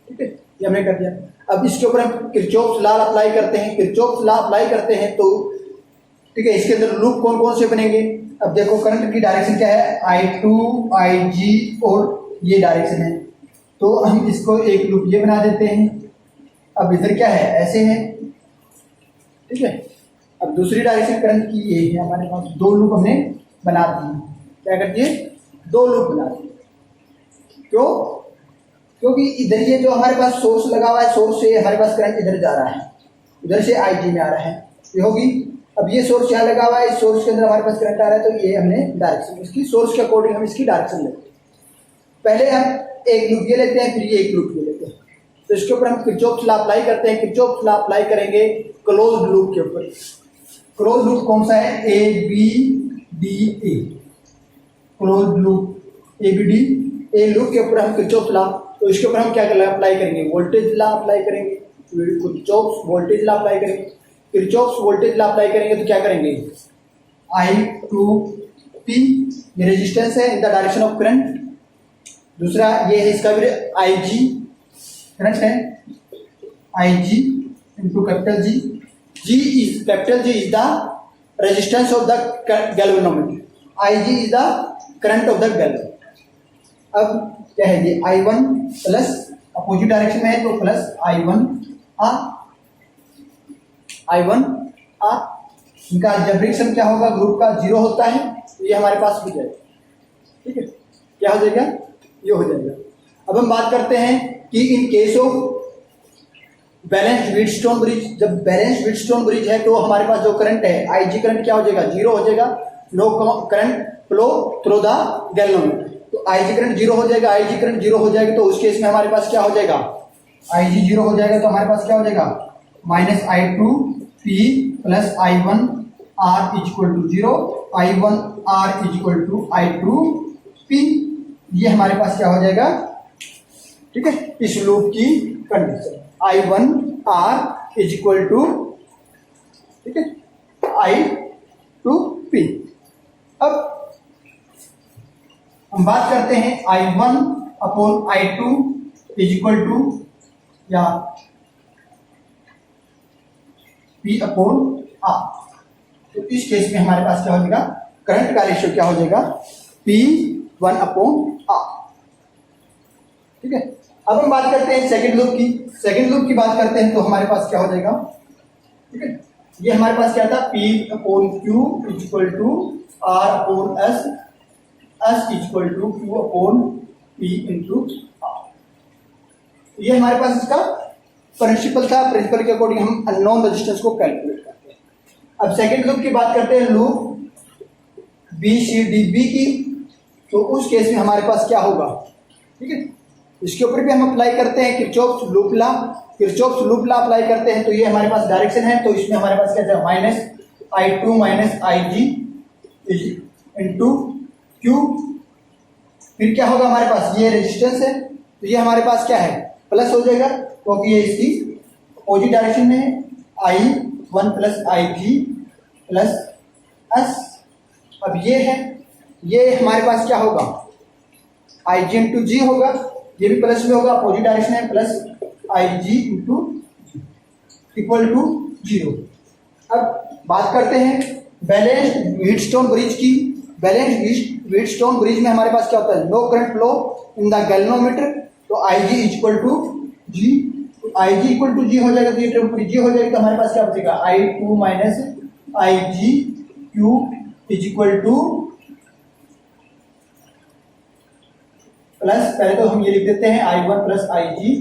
ठीक है, ये हमने कर दिया। अब इसके ऊपर हम किरचॉफ्स लॉ अप्लाई करते हैं। किरचॉफ्स लॉ अप्लाई करते हैं तो ठीक है, इसके अंदर लूप कौन कौन से बनेंगे। अब देखो करंट की डायरेक्शन क्या है, I2 IG और ये डायरेक्शन है, तो हम इसको एक लूप ये बना देते हैं। अब इधर क्या है, ऐसे है। ठीक है, अब दूसरी डायरेक्शन करंट की ये है, हमारे पास दो लूप हमने बना दिए। क्या कर दिए, दो लूप बना दिए। क्यों, क्योंकि इधर ये जो हमारे पास सोर्स लगा हुआ है, सोर्स से हमारे पास करंट इधर जा रहा है, इधर से IG में आ रहा है, ये होगी। अब ये सोर्स यहाँ लगा हुआ है, इस सोर्स के अंदर हमारे पास करंट आ रहा है, तो ये हमने डायरेक्शन इसकी सोर्स के अकॉर्डिंग हम इसकी डायरेक्शन लेते हैं। पहले हम एक लूप ये लेते हैं, फिर ये एक लूप ये लेते हैं। तो इसके ऊपर हम किरचॉफ्स लॉ अप्लाई करते हैं। किरचॉफ्स लॉ अप्लाई करेंगे क्लोज्ड लूप के ऊपर। क्लोज्ड लूप कौन सा है, ABDA closed loop. ABDA loop के ऊपर हम किरचॉफ्स लॉ, तो इसके ऊपर हम क्या अप्लाई करेंगे, वोल्टेज लॉ अप्लाई करेंगे। किरचॉफ्स वोल्टेज लॉ अप्लाई करेंगे। किरचॉफ्स वोल्टेज लॉ अप्लाई करेंगे तो क्या करेंगे, I2P ये रेजिस्टेंस है in the direction of current. दूसरा ये है, इसका भी IG करंट है, IG into capital G। Capital G is the resistance of the galvanometer, IG is the current of the galvanometer. अब क्या है, ये I1 प्लस अपोजिट डायरेक्शन में है तो प्लस I1 R इनका अलजेब्रिक सम क्या होगा, ग्रुप का 0 होता है, तो ये हमारे पास हो जाएगा। ठीक है, क्या हो जाएगा, ये हो जाएगा। अब हम बात करते हैं कि in case of balanced Wheatstone bridge, जब बैलेंस्ड व्हीटस्टोन ब्रिज है तो हमारे पास जो करंट है IG करंट क्या हो जाएगा, 0 हो जाएगा। No current flow through the galvanometer, तो IG करंट 0 हो जाएगा। IG करंट 0 हो जाएगा तो उस केस में हमारे पास क्या हो जाएगा, IG 0 हो जाएगा तो हमारे पास क्या हो जाएगा, minus I2P plus I1 R equal to 0, I1 R equal to I2P। ये हमारे पास क्या हो जाएगा, ठीक है, इस लूप की condition I1 R equal to, ठीक है, I2P। अब हम बात करते हैं I1 upon I2 equal to या P अपॉन R। तो इस केस में हमारे पास क्या हो जाएगा, करंट का रेशियो क्या हो जाएगा, P1 अपॉन R। ठीक है, अब हम बात करते हैं सेकंड लूप की। सेकंड लूप की बात करते हैं तो हमारे पास क्या हो जाएगा, ठीक है, ये हमारे पास क्या था, P upon Q equal to R upon S, S equal to Q upon P into R। ये हमारे पास इसका प्रिंसिपल था। प्रिंसिपल के अकॉर्डिंग हम अननोन रेजिस्टेंस को कैलकुलेट करते हैं। अब सेकंड लूप की बात करते हैं, लूप BCDB की। तो उस केस में हमारे पास क्या होगा, ठीक है, इसके ऊपर भी हम अप्लाई करते हैं Kirchhoff's loop law. Kirchhoff's loop law apply करते हैं तो ये हमारे पास डायरेक्शन है, तो इसमें हमारे पास क्या है, minus I2 minus IG into Q। फिर क्या होगा हमारे पास, ये रेजिस्टेंस है तो ये हमारे पास क्या है, प्लस हो जाएगा क्योंकि ये इसकी अपोजिट डायरेक्शन में है, I1 plus IG plus S। अब ये है, ये हमारे पास क्या होगा, आई जी इंटू जी होगा, ये भी प्लस में होगा, अपोजिट डायरेक्शन है, plus I G into equal to 0। अब बात करते हैं बैलेंस्ड व्हीटस्टोन ब्रिज की। बैलेंस्ड व्हीटस्टोन ब्रिज में हमारे पास क्या होता है, no current flow in the galvanometer, तो I G equal to G, I G equal to G हो जाएगा, तो ये टर्म पूरी जी हो जाएगी, तो हमारे पास क्या बचेगा, I two minus I G Q is equal to plus, पहले तो हम ये लिख देते हैं I one plus I G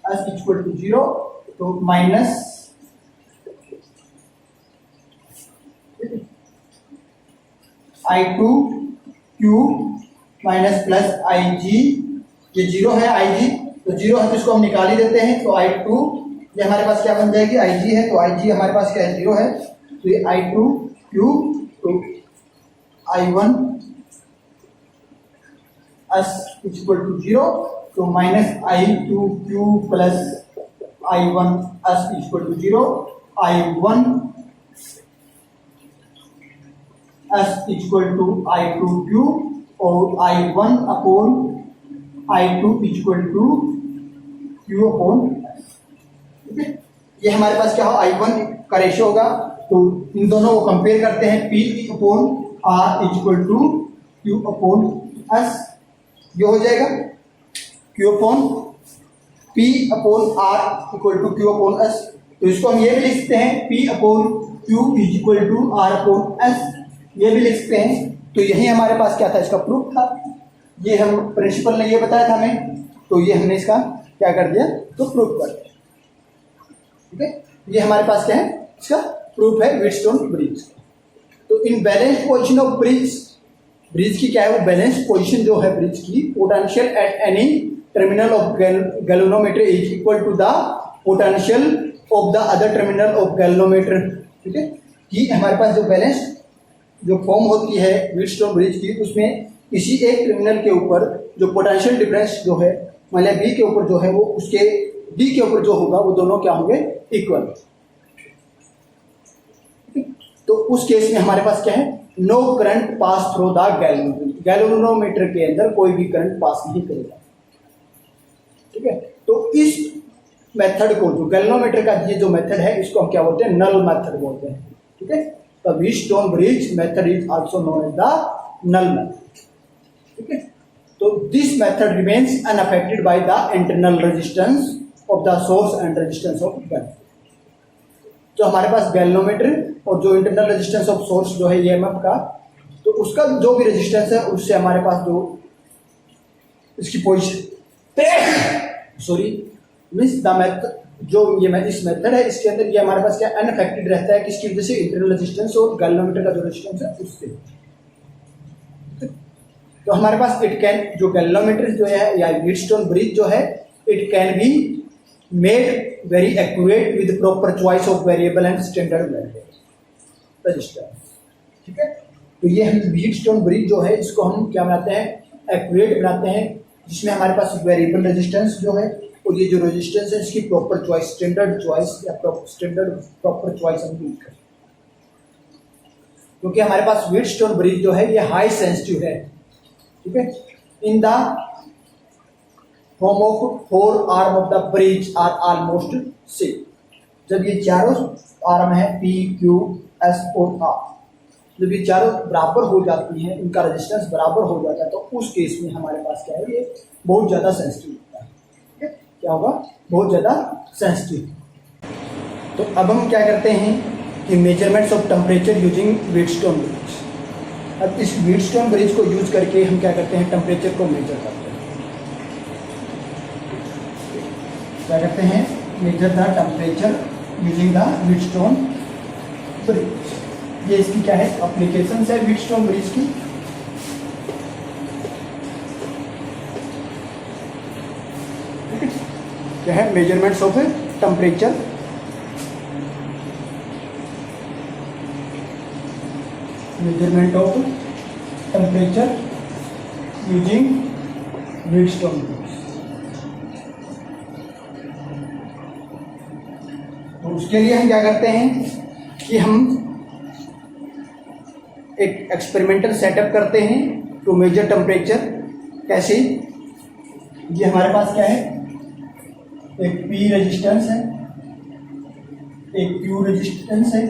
S equal to 0, तो minus I two Q minus plus I G, ये 0 है आई जी, तो 0 है तो इसको हम निकाल ही देते हैं, तो आई टू ये हमारे पास क्या बन जाएगी, आई जी है, तो आई जी हमारे पास क्या है, 0 है, तो ये आई टू क्यू, तो I one S equal to 0, तो minus I two Q plus I one S equal to 0, I one S equal to I two Q और I one upon I two equal to Q upon, ठीक है। ये हमारे पास क्या हो, I one का रेशियो होगा, तो इन दोनों को कंपेयर करते हैं, P upon R equal to Q upon S, ये हो जाएगा Q upon P upon R equal to Q upon S, तो इसको हम ये भी लिख सकते हैं P upon Q is equal to R upon S, ये भी लिख सकते हैं। तो यही हमारे पास क्या था, इसका प्रूफ था, ये हम प्रिंसिपल ने ये बताया था हमें, तो ये हमने इसका क्या कर दिया, तो प्रूफ कर दिया, ठीक है। ये हमारे पास क्या है, इसका प्रूफ है व्हीटस्टोन ब्रिज। तो in balance position of bridge, bridge की क्या है, वो बैलेंस पोजीशन जो है ब्रिज की, potential at any terminal of galvanometer is equal to the potential of the other terminal of galvanometer, ठीक है। कि हमारे पास जो बैलेंस जो फॉर्म होती है व्हीटस्टोन ब्रिज की, उसमें किसी एक टर्मिनल के ऊपर जो पोटेंशियल डिफरेंस जो है, मान लिया बी के ऊपर जो है, वो उसके डी के ऊपर जो होगा, वो दोनों क्या होंगे, इक्वल। तो उस केस में हमारे पास क्या है, no current pass through the galvanometer, galvanometer के अंदर कोई भी करंट पास नहीं करेगा, ठीक है। तो इस मेथड को, जो गैल्वेनोमीटर का ये जो मेथड है, इसको हम क्या बोलते हैं, नल मेथड बोलते हैं, ठीक है। The Wheatstone bridge method is also known as the null method, ठीक है। तो this method remains unaffected by the internal resistance of the source and resistance of galvanometer. तो हमारे पास गैल्वेनोमीटर और जो इंटरनल रेजिस्टेंस ऑफ सोर्स जो है EMF का, तो उसका जो भी रेजिस्टेंस है, उससे हमारे पास जो इसकी position sorry means the method, जो ये इस मेथड है, इसके अंदर ये हमारे पास क्या अनअफेक्टेड रहता है, किसकी वजह से, इंटरनल रेजिस्टेंस और गैल्वेनोमीटर का जो रेजिस्टेंस है उससे। तो हमारे पास इट कैन, जो गैल्वेनोमीटर जो है या व्हीटस्टोन ब्रिज जो है, it can be made very accurate with proper choice of variable and standard resistance, ठीक है। तो ये हम व्हीटस्टोन ब्रिज जो है, इसको हम क्या बनाते हैं, एक्यूरेट बनाते हैं, जिसमें हमारे पास वेरिएबल रेजिस्टेंस जो है, और ये जो रेजिस्टेंस है, इसकी प्रॉपर चॉइस, स्टैंडर्ड चॉइस या स्टैंडर्ड प्रॉपर चॉइस हम यूज करें, क्योंकि हमारे पास व्हीटस्टोन ब्रिज जो है, ये हाई सेंसिटिव है, ठीक है। In the form of 4 arm of the bridge are almost same, जब ये चारों आर्म है पी क्यू एस और आर, जब ये चारों बराबर हो जाती हैं, इनका रेजिस्टेंस बराबर हो जाता है, तो उस केस में हमारे पास क्या है, ये बहुत ज़्यादा सेंसिटिव होता है, ठीक है। क्या होगा, बहुत ज़्यादा सेंसिटिव। तो अब हम क्या करते हैं कि measurements of temperature using Wheatstone bridge. अब इस व्हीटस्टोन ब्रिज को यूज करके हम क्या करते हैं, टेम्परेचर को मेजर करते हैं। क्या करते हैं, measure the temperature using the Wheatstone bridge. ये इसकी क्या है, एप्लीकेशन है व्हीटस्टोन ब्रिज की। क्या है, measurements of temperature, measurement of temperature using Wheatstone bridge. तो उसके लिए हम क्या करते हैं कि हम एक एक्सपेरिमेंटल सेटअप करते हैं टू मेजर टेम्परेचर कैसे? ये हमारे पास क्या है, एक P रेजिस्टेंस है, एक Q रेजिस्टेंस है।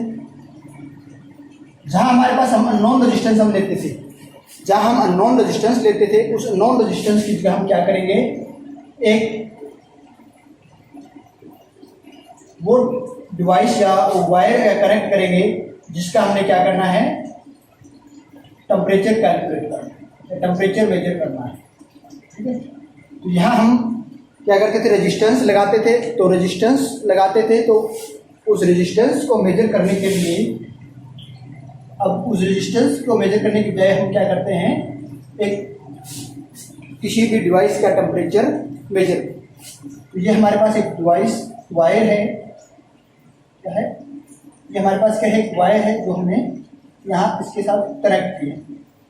जहां हमारे पास हम अननोन रेजिस्टेंस हम लेते थे, जहां हम अननोन रेजिस्टेंस लेते थे, उस अननोन रेजिस्टेंस की जगह हम क्या करेंगे, एक वो डिवाइस या वायर कनेक्ट करेंगे जिसका हमने क्या करना है, टेम्परेचर कैलकुलेट करना है, टेम्परेचर मेजर करना है। ठीक है, तो यहाँ हम क्या करते थे, रेजिस्टेंस लगाते थे। तो रेजिस्टेंस लगाते थे तो उस रेजिस्टेंस को मेजर करने के लिए, अब उस रेजिस्टेंस को मेजर करने की बजाय हम क्या करते हैं, एक किसी भी डिवाइस का टेम्परेचर मेजर। तो ये हमारे पास एक डिवाइस वायर है, क्या है, ये हमारे पास क्या है, एक वायर है जो हमने यहाँ इसके साथ कनेक्ट किया।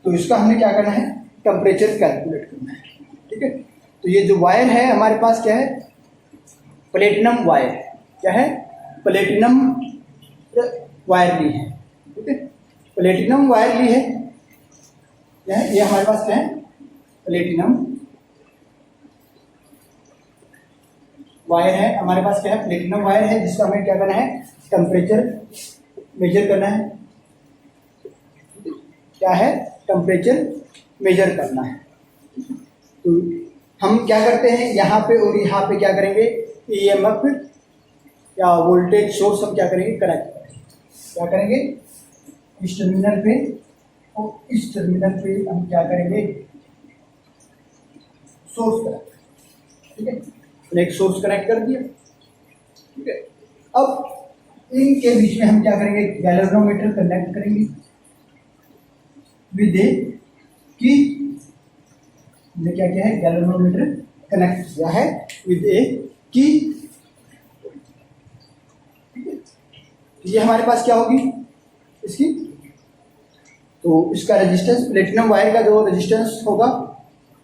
तो इसका हमने क्या करना है, टेम्परेचर कैलकुलेट करना है। ठीक है, तो ये जो वायर है हमारे पास क्या है, प्लेटिनम वायर, क्या है, प्लेटिनम वायर ली है। ठीक है, प्लेटिनम वायर ली है, क्या है, ये हमारे पास क्या है, प्लेटिनम वायर है हमारे पास, क्या है, प्लेटिनम वायर है, जिसका हमें क्या करना है, टेम्परेचर मेजर करना है। क्या है, टेम्परेचर मेजर करना है। तो हम क्या करते हैं, यहाँ पे और यहाँ पे क्या करेंगे, EMF या वोल्टेज सोर्स हम क्या करेंगे, कनेक्ट करेंगे। क्या करेंगे, इस टर्मिनल पे और इस टर्मिनल पे हम क्या करेंगे, सोर्स कनेक्ट। ठीक है, एक सोर्स कनेक्ट कर दिया। ठीक है, अब इनके बीच में हम क्या करेंगे, गैल्वेनोमीटर कनेक्ट करेंगे विद ए की, क्या क्या है, गैल्वेनोमीटर कनेक्ट किया है विद ए की। ठीक है, ये हमारे पास क्या होगी इसकी, तो इसका रेजिस्टेंस, प्लेटिनम वायर का जो रेजिस्टेंस होगा,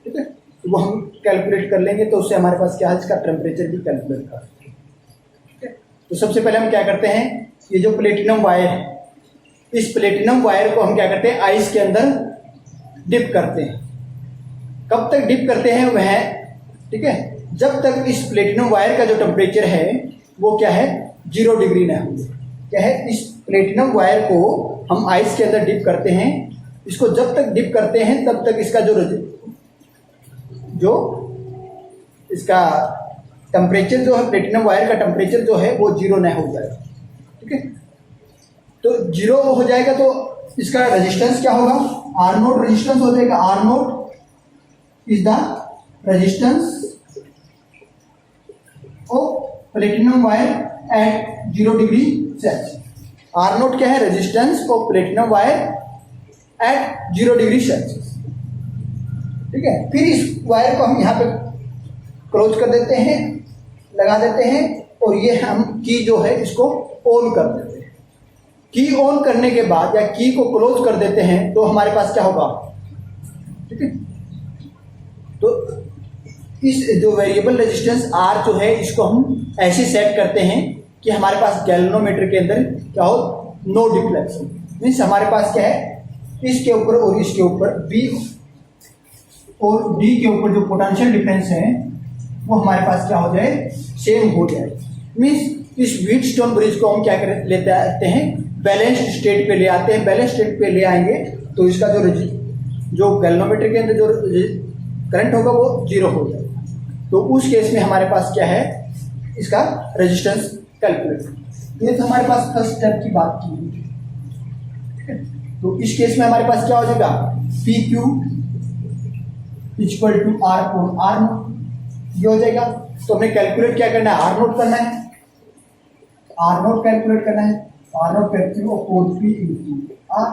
ठीक है, तो वो हम कैलकुलेट कर लेंगे। तो उससे हमारे पास क्या है, इसका टेम्परेचर भी कैलकुलेट कर सकते हैं। ठीक है, तो सबसे पहले हम क्या करते हैं, ये जो प्लेटिनम वायर है, इस प्लेटिनम वायर को हम क्या करते हैं, आइस के अंदर डिप करते हैं। कब तक डिप करते हैं वह, ठीक है, जब तक इस प्लेटिनम वायर का जो टेम्परेचर है वो क्या है, 0 डिग्री ना हो। क्या है, इस प्लेटिनम वायर को हम आइस के अंदर डिप करते हैं। इसको जब तक डिप करते हैं तब तक इसका जो इसका टेम्परेचर जो है, प्लेटिनम वायर का टेम्परेचर जो है वो 0 ना हो जाएगा। ठीक है, तो 0 हो जाएगा तो इसका रेजिस्टेंस क्या होगा, R नोट रेजिस्टेंस हो जाएगा। R note is the resistance of platinum wire eight 0 degree Celsius. R note क्या है, resistance of platinum wire eight 0 degree Celsius. ठीक है, फिर इस वायर को हम यहाँ पे क्लोज कर देते हैं, लगा देते हैं, और ये हम की जो है इसको ऑन कर देते हैं। की ऑन करने के बाद या की को क्लोज कर देते हैं तो हमारे पास क्या होगा, ठीक है, तो इस जो वेरिएबल रेजिस्टेंस R जो है इसको हम ऐसे सेट करते हैं कि हमारे पास गैल्वेनोमीटर के अंदर क्या हो, नो डिफ्लेक्शन। मीन्स हमारे पास क्या है, इसके ऊपर और इसके ऊपर B और D के ऊपर जो पोटेंशियल डिफरेंस है वो हमारे पास क्या हो जाए, सेम हो जाए। मीन्स इस व्हीटस्टोन ब्रिज को हम क्या कर लेते आते हैं, बैलेंस्ड स्टेट पे ले आते हैं। बैलेंस स्टेट पे ले आएंगे तो इसका जो गैल्वेनोमीटर के अंदर जो करंट होगा वो 0 हो जाएगा। तो उस केस में हमारे पास क्या है, इसका रेजिस्टेंस कैलकुलेट। ये तो हमारे पास फर्स्ट स्टेप की बात की। ठीक है, तो इस केस में हमारे पास क्या हो जाएगा, P Q equal to R upon R naught, ये हो जाएगा। तो हमें कैलकुलेट क्या करना है, R नोट करना है, R नोट कैलकुलेट करना है, R note calculate upon P into R,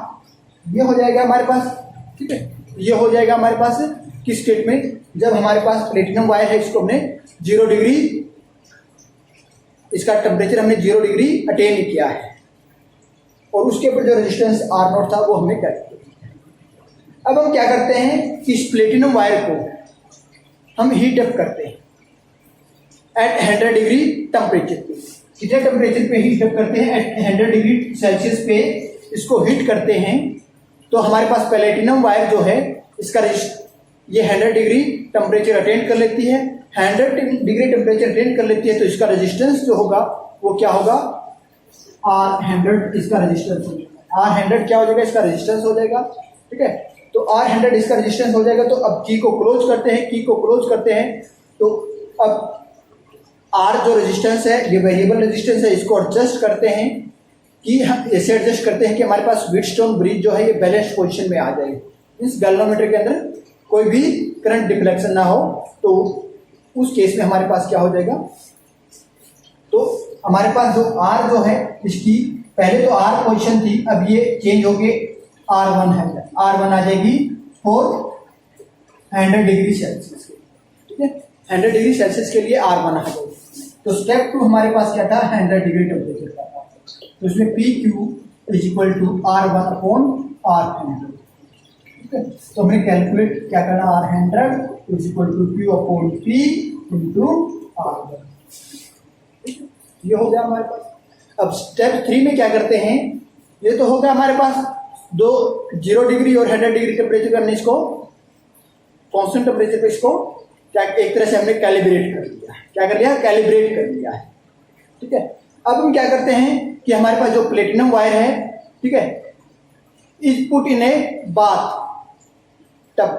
ये हो जाएगा हमारे पास। ठीक है, ये हो जाएगा हमारे पास किस स्टेट में, जब हमारे पास प्लेटिनम वायर है, इसको हमने 0 डिग्री, इसका टेम्परेचर हमने 0 डिग्री अटेन किया है, और उसके ऊपर जो रेजिस्टेंस R नोट था वो हमने कैलकुलेट किया। अब हम क्या करते हैं, इस प्लेटिनम वायर को हम हीट अप करते हैं एट 100 डिग्री टेम्परेचर पे। कितने टेम्परेचर पे हीट अप करते हैं, एट 100 डिग्री सेल्सियस पे इसको हीट करते हैं। तो हमारे पास प्लेटिनम वायर जो है इसका ये 100 डिग्री टेम्परेचर अटेंड कर लेती है। 100 डिग्री टेम्परेचर अटेंड कर लेती है तो इसका रेजिस्टेंस जो होगा वो क्या होगा, R100 इसका रेजिस्टेंस हो जाएगा। R100 क्या हो जाएगा, इसका रेजिस्टेंस हो जाएगा। ठीक है, तो R100 इसका रेजिस्टेंस हो जाएगा। तो अब की को क्लोज करते हैं, की को क्लोज करते हैं तो अब R जो रेजिस्टेंस है ये वेरिएबल रेजिस्टेंस है, इसको एडजस्ट करते हैं कि हम ऐसे एडजस्ट करते हैं कि हमारे पास व्हीटस्टोन ब्रिज जो है ये बैलेंस पोजीशन में आ जाए। इस गैल्वेनोमीटर के अंदर कोई भी करंट डिफ्लेक्शन ना हो, तो उस केस में हमारे पास क्या हो जाएगा, तो हमारे पास जो R जो है इसकी पहले तो R पोजीशन थी, अब ये चेंज होके R1 है। R1 आ जाएगी 400 डिग्री सेल्सियस के, ठीक है, 100 डिग्री सेल्सियस के लिए R1 आ जाएगी। तो स्टेप 2 हमारे पास क्या था, 100 डिग्री टेम्परेचर का था। तो इसमें PQ is equal to R1 upon R100। ठीक है, तो हमें कैलकुलेट क्या करना, R100 is equal to Q upon P into R1। ये हो गया हमारे पास। अब स्टेप 3 में क्या करते हैं, ये तो हो गया हमारे पास 0 डिग्री और 100 डिग्री टेम्परेचर करने, इसको कॉन्स्टेंट टेम्परेचर पे इसको क्या एक तरह से हमने कैलिब्रेट कर लिया। क्या कर लिया, कैलिब्रेट कर लिया है। ठीक है, अब हम क्या करते हैं कि हमारे पास जो प्लेटिनम वायर है, ठीक है, is put in a bath tub.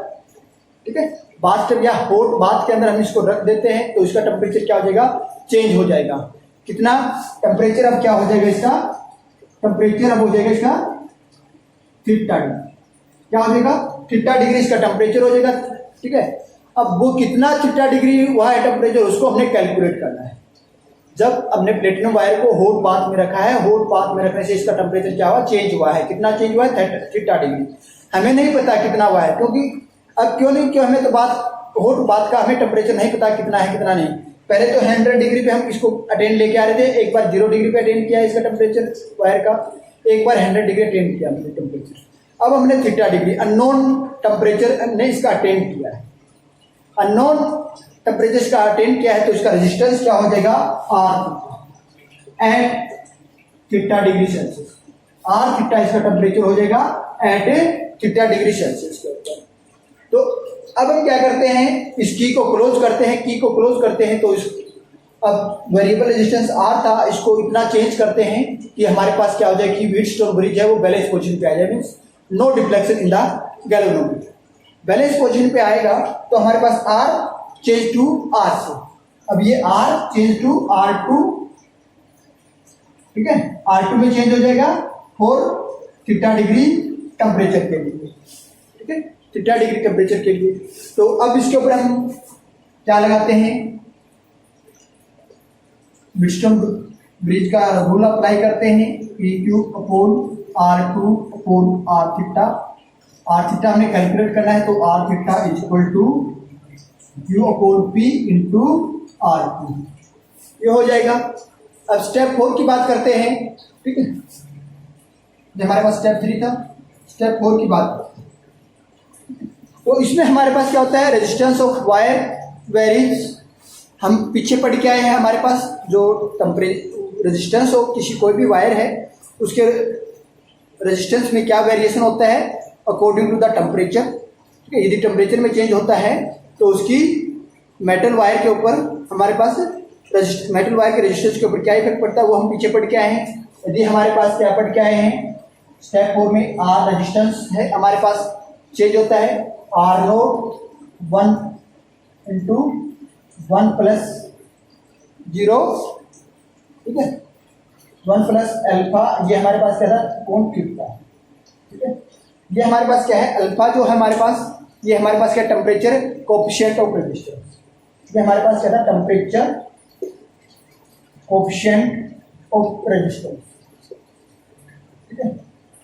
ठीक है, बाथ टब या हॉट बाथ के अंदर हम इसको रख देते हैं तो इसका टेम्परेचर क्या हो जाएगा, चेंज हो जाएगा। कितना टेम्परेचर अब क्या हो जाएगा, इसका टेम्परेचर अब हो जाएगा इसका थीटा डिग्री। क्या हो जाएगा, थीटा डिग्री इसका टेम्परेचर हो जाएगा। ठीक है, अब वो कितना थीटा डिग्री हुआ है टेम्परेचर, उसको हमने कैलकुलेट करना है। जब हमने प्लेटिनम वायर को हॉट बाथ में रखा है, हॉट बाथ में रखने से इसका टेम्परेचर क्या हुआ, चेंज हुआ है। कितना चेंज हुआ है, थीटा डिग्री। हमें नहीं पता कितना हुआ है, क्योंकि अब क्यों नहीं, क्यों हमें तो बात हॉट बाथ का हमें टेम्परेचर नहीं पता कितना है कितना नहीं। पहले तो 100 डिग्री पे हम इसको अटेंड लेके आ रहे थे, एक बार 0 डिग्री पे अटेंड किया इसका टेम्परेचर वायर का, एक बार 100 डिग्री अटेंड किया हमने टेम्परेचर। अब हमने थीटा डिग्री अननोन टेम्परेचर ने इसका अटेंड किया है, अननोन टेम्परेचर का अटेंड किया है, तो इसका रेजिस्टेंस क्या हो जाएगा, R at theta degree Celsius. R theta इसका टेम्परेचर हो जाएगा एट थीटा डिग्री सेल्सियस के ऊपर। तो अब हम क्या करते हैं, इस की को क्लोज करते हैं, की को क्लोज करते हैं तो इस अब वेरिएबल रेजिस्टेंस R था, इसको इतना चेंज करते हैं कि हमारे पास क्या हो जाए कि व्हीटस्टोन ब्रिज है वो बैलेंस पोजीशन पे आ जाए, means no deflection in the galvanometer. Balance position पे आएगा तो हमारे पास R चेंज टू R से, अब ये R चेंज टू R2। ठीक है, R2 में चेंज हो जाएगा फॉर थीटा डिग्री टेम्परेचर के लिए। ठीक है, थीटा डिग्री टेम्परेचर के लिए। तो अब इसके ऊपर हम क्या लगाते हैं, व्हीटस्टोन ब्रिज का रूल अप्लाई करते हैं, PQ upon R2 upon R theta. R theta हमने कैलकुलेट करना है, तो R theta is equal to Q upon P into R2। ये हो जाएगा। अब स्टेप 4 की बात करते हैं। ठीक है, जो हमारे पास स्टेप 3 था, स्टेप 4 की बात करते हैं। तो इसमें हमारे पास क्या होता है, रेजिस्टेंस ऑफ वायर वेरीज। हम पीछे पढ़ के आए हैं, हमारे पास जो रेजिस्टेंस ऑफ किसी कोई भी वायर है उसके रेजिस्टेंस में क्या वेरिएशन होता है, अकॉर्डिंग टू द टेम्परेचर। ठीक है, यदि टेम्परेचर में चेंज होता है तो उसकी मेटल वायर के ऊपर हमारे पास मेटल वायर के रेजिस्टेंस के ऊपर क्या इफेक्ट पड़ता है, वो हम पीछे पढ़ के आए हैं। यदि हमारे पास क्या पढ़ के आए हैं, स्टेप 4 में R रेजिस्टेंस है, हमारे पास चेंज होता है R0 1 इंटू 1 प्लस 0। ठीक है, 1 प्लस अल्फा, ये हमारे पास क्या था, कोण थीटा। ठीक है, ये हमारे पास क्या है, अल्फा जो है हमारे पास, ये हमारे पास क्या, टेम्परेचर कोएफिशिएंट ऑफ रेजिस्टेंस। ये हमारे पास क्या था, टेम्परेचर कोएफिशिएंट ऑफ रेजिस्टेंस। ठीक है,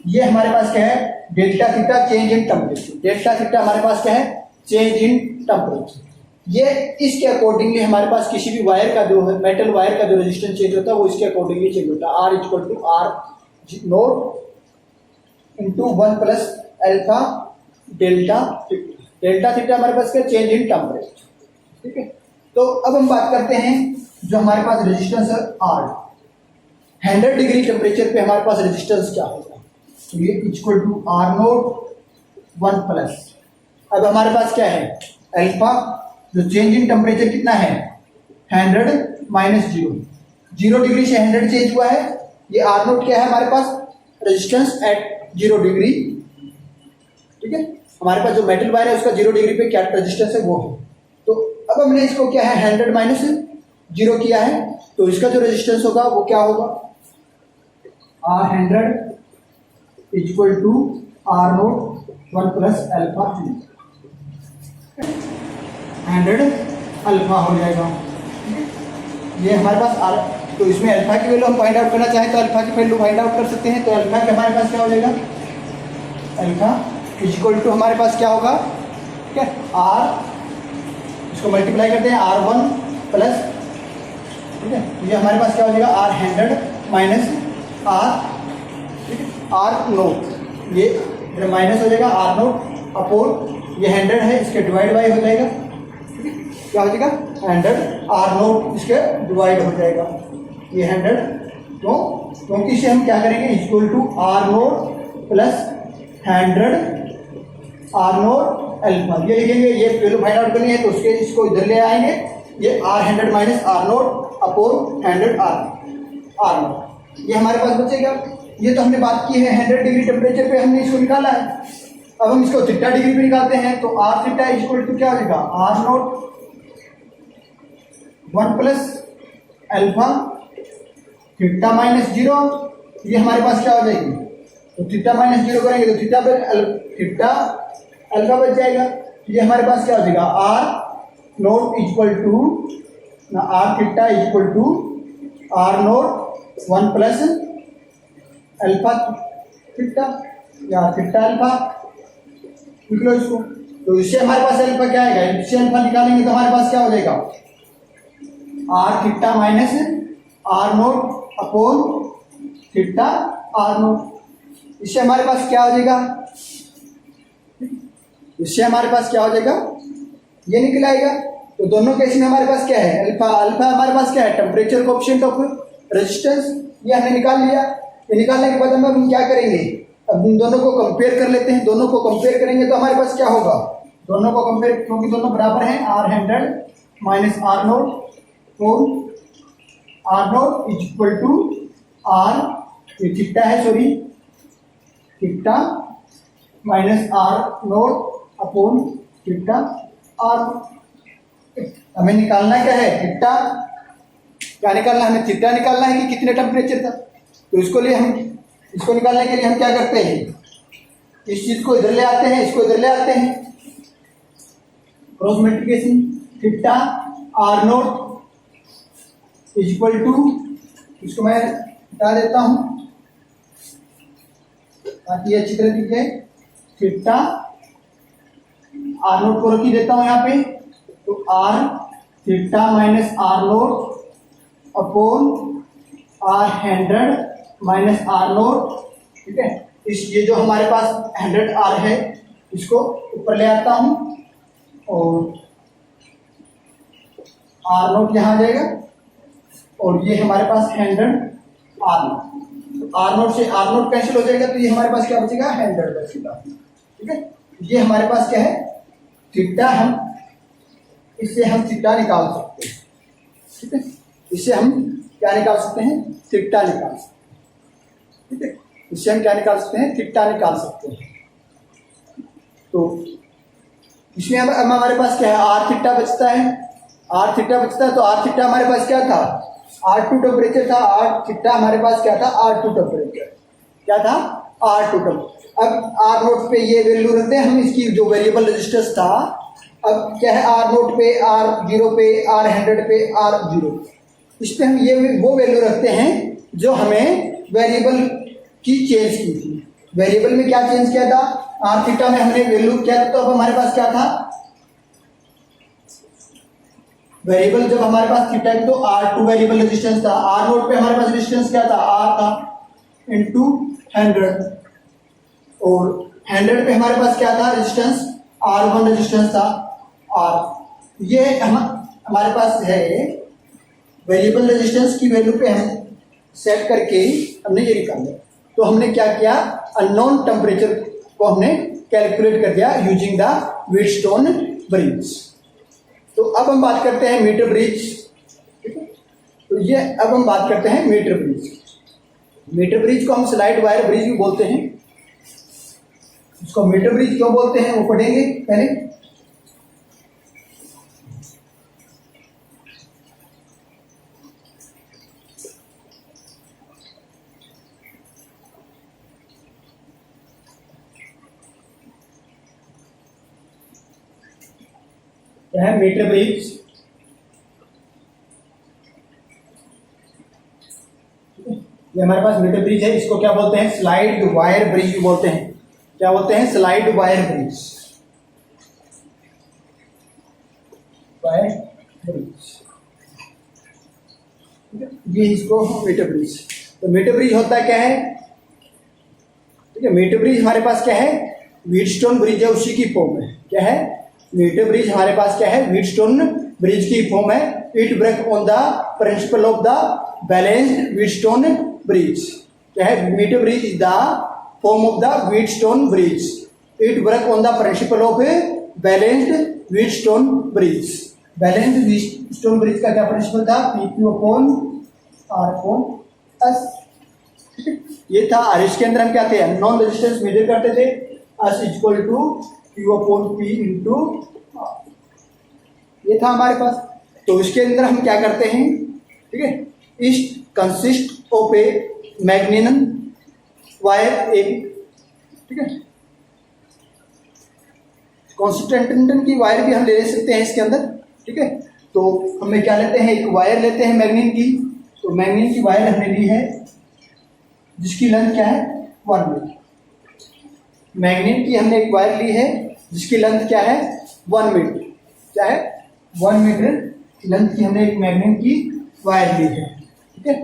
ये हमारे पास क्या है, delta theta change in temperature. Delta theta हमारे पास क्या है, चेंज इन टेम्परेचर। ये इसके अकॉर्डिंगली हमारे पास किसी भी वायर का जो है, मेटल वायर का जो रेजिस्टेंस चेंज होता है वो इसके अकॉर्डिंगली चेंज होता है। R equal to R naught into 1 plus alpha delta theta. Delta theta हमारे पास क्या, चेंज इन टेम्परेचर। ठीक है, तो अब हम बात करते हैं जो हमारे पास रेजिस्टेंस है R। 100 डिग्री टेम्परेचर पे हमारे पास रेजिस्टेंस क्या होगा, तो ये इक्वल टू R0 1 प्लस अब हमारे पास क्या है, अल्फा जो चेंज इन टेम्परेचर कितना है 100 माइनस 0 डिग्री से 100 चेंज हुआ है। ये आर नोट क्या है हमारे पास, रेजिस्टेंस एट 0 डिग्री, ठीक है। हमारे पास जो मेटल वायर है उसका 0 डिग्री पे क्या रेजिस्टेंस है वो है। तो अब हमने इसको क्या है 100 माइनस 0 किया है, तो इसका जो रेजिस्टेंस होगा वो क्या होगा, R100 equal to R naught 1 plus alpha 100 alpha हो जाएगा। ये हमारे पास आर, तो इसमें अल्फा की वैल्यू हम फाइंड आउट करना चाहें तो अल्फा की वैल्यू फाइंड आउट कर सकते हैं। तो अल्फा के हमारे पास क्या हो जाएगा, अल्फा इक्वल टू हमारे पास क्या होगा, ठीक है, आर, इसको मल्टीप्लाई करते हैं R1 प्लस, ठीक है, ये हमारे पास क्या हो जाएगा R100 माइनस आर, ठीक है, आर नोट, ये माइनस हो जाएगा आर नोट अपोन ये 100 है इसके डिवाइड बाई हो जाएगा, क्या हो जाएगा 100 आर नोट इसके डिवाइड हो जाएगा ये 100, तो क्योंकि इसे हम क्या करेंगे equal to R naught plus 100 R naught alpha, ये लिखेंगे, ये वैल्यू फाइंड आउट करनी है तो उसके इसको इधर ले आएंगे, ये R100 minus R naught upon 100 R naught, ये हमारे पास बचेगा। ये तो हमने बात की है 100 डिग्री टेम्परेचर पे हमने इसको निकाला है। अब हम इसको थीटा डिग्री पे निकालते हैं तो आर थीटा इक्वल टू क्या हो जाएगा R naught 1 plus alpha theta minus 0, ये हमारे पास क्या हो जाएगी, तो थीटा माइनस 0 करेंगे तो थीटा पर थीटा अल्फा बच जाएगा, ये हमारे पास क्या हो जाएगा R naught equal to R theta equal to R naught 1 plus alpha theta या थीटा अल्फा, लिख लो इसको। तो इससे हमारे पास अल्फा क्या आएगा, इससे अल्फा निकालेंगे तो हमारे पास क्या हो जाएगा R theta minus R naught upon theta R naught, इससे हमारे पास क्या हो जाएगा, इससे हमारे पास क्या हो जाएगा ये निकल आएगा। तो दोनों केस में हमारे पास क्या है अल्फा, अल्फा हमारे पास क्या है टेम्परेचर कोएफिशिएंट ऑफ रेजिस्टेंस, ये हमने निकाल लिया। ये निकालने के बाद हम क्या करेंगे, अब इन दोनों को कंपेयर कर लेते हैं, दोनों को कंपेयर करेंगे तो हमारे पास क्या होगा, दोनों को कंपेयर, क्योंकि दोनों बराबर हैं, R100 minus R naught R naught equal to R, ये थीटा है sorry, theta minus R naught upon theta R. हमें निकालना क्या है थीटा, क्या निकालना है, हमें थीटा निकालना है कि कितने टेम्परेचर था। तो इसको लिए हम, इसको निकालने के लिए हम क्या करते हैं, इस चीज को इधर ले आते हैं, इसको इधर ले आते हैं, cross multiplication, theta R naught equal to, इसको मैं बता देता हूं ताकि अच्छी तरह दिख जाए, थीटा आर नोट को रख देता हूं यहाँ पे, तो R theta minus R naught upon R100 minus R naught, ठीक है। इस ये जो हमारे पास 100 आर है इसको ऊपर ले आता हूं और आर नोट यहाँ आ जाएगा और ये हमारे पास 100 आर नोट, आर नोट से आर नोट कैंसिल हो जाएगा तो ये हमारे पास क्या बचेगा 100 बचेगा, ठीक है। ये हमारे पास क्या है थीटा, हम इससे हम थीटा निकाल सकते हैं, ठीक है, इससे हम क्या निकाल सकते हैं थीटा निकाल सकते हैं, ठीक है, इससे हम क्या निकाल सकते हैं थीटा निकाल सकते हैं। तो इसमें अब हमारे पास क्या है आर थीटा बचता है, आर थीटा बचता है, तो आर थीटा हमारे पास क्या था R2 टेम्परेचर था, आर थीटा हमारे पास क्या था R2 टेम्परेचर, क्या था R2 टेम्परेचर। अब आर नोट पे ये वैल्यू रखते हैं हम, इसकी जो वेरिएबल रेजिस्टेंस था, अब क्या है आर नोट पे R0 पे R100 पे R0, इस पे हम ये वो वैल्यू रखते हैं जो हमें वेरिएबल की चेंज की थी। वेरिएबल में क्या चेंज किया था, आर थीटा में हमने वैल्यू किया था, तो अब हमारे पास क्या था वेरिएबल, जब हमारे पास थीटा तो R2 वेरिएबल रेजिस्टेंस था, आर नोट पे हमारे पास रेजिस्टेंस क्या था R था इंटू 100, और 100 पे हमारे पास क्या था रेजिस्टेंस R1 रेजिस्टेंस था R। ये हमारे पास है वेरिएबल रेजिस्टेंस की वैल्यू पे हम सेट करके हमने ये निकाल लिया। तो हमने क्या किया, अननोन टेम्परेचर को हमने कैलकुलेट कर दिया यूजिंग द व्हीटस्टोन ब्रिज। तो अब हम बात करते हैं मीटर ब्रिज। ठीक है, तो ये अब हम बात करते हैं मीटर ब्रिज। मीटर ब्रिज को हम स्लाइड वायर ब्रिज भी बोलते हैं। इसको मीटर ब्रिज क्यों बोलते हैं वो पढ़ेंगे पहले। क्या है मीटर ब्रिज? ये हमारे पास मीटर ब्रिज है, इसको क्या बोलते हैं? स्लाइड वायर ब्रिज भी बोलते हैं। क्या बोलते हैं? Slide wire bridge. Wire bridge, ये इसको मीटर ब्रिज। तो मीटर ब्रिज होता क्या है? ठीक है, मीटर ब्रिज हमारे पास क्या है? व्हीटस्टोन ब्रिज है, उसी की फॉर्म है। क्या है? मीटर ब्रिज हमारे पास क्या है? व्हीटस्टोन ब्रिज की फॉर्म है। It break on the principle of the balanced Wheatstone bridge. क्या है? Metre bridge is the form of the Wheatstone bridge. It break on the principle of a balanced Wheatstone bridge. Balanced Wheatstone bridge का क्या principle था? PQ upon R upon S। ये था। और इसके अंदर हम क्या थे? नॉन रेजिस्टेंस मेजर करते थे। S equal to Q upon P into R, ये था हमारे पास। तो इसके अंदर हम क्या करते हैं? ठीक है, इस कंसिस्ट ऑफ ए मैग्नीनम वायर ए। ठीक है, कॉन्स्टेंटन की वायर भी हम ले सकते हैं इसके अंदर। ठीक है, तो हमें क्या लेते हैं? एक वायर लेते हैं मैग्नीन की। तो मैग्नीन की वायर हमने ली है जिसकी लेंथ क्या है? 1 मीटर। मैग्नीन की हमने एक वायर ली है जिसकी लेंथ क्या है? 1 मीटर। क्या है? 1 मीटर लेंथ की हमने एक मैग्नीन की वायर ली है। ठीक है,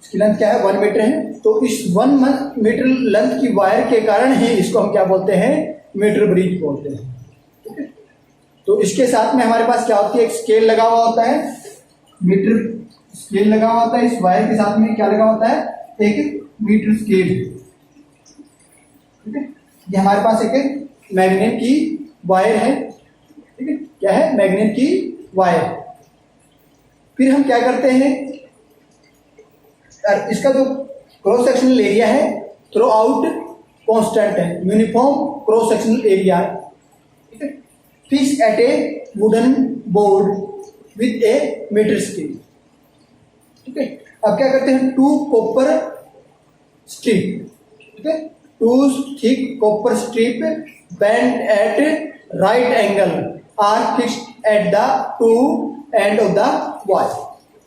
इसकी लेंथ क्या है? 1 मीटर है। तो इस 1 मीटर लेंथ की वायर के कारण ही इसको हम क्या बोलते हैं? मीटर ब्रिज बोलते हैं। ठीक है, तो इसके साथ में हमारे पास क्या होती है? एक स्केल लगा हुआ होता है। मीटर स्केल लगा हुआ होता है। इस वायर के साथ में क्या लगा होता है? एक मीटर स्केल। ठीक है, ये हमारे पास एक मैग्नेट की वायर है। ठीक है, क्या है? मैग्नेट की वायर। फिर हम क्या करते हैं? इसका जो क्रॉस सेक्शनल एरिया है थ्रू आउट कॉन्स्टेंट है, यूनिफॉर्म क्रॉस सेक्शनल एरिया। ठीक है, fix at a wooden board with a metre scale. ठीक है, अब क्या करते हैं? 2 कॉपर स्ट्रिप। ठीक है, 2 thick copper strip bend at right angle are fixed at the 2 end of the wire.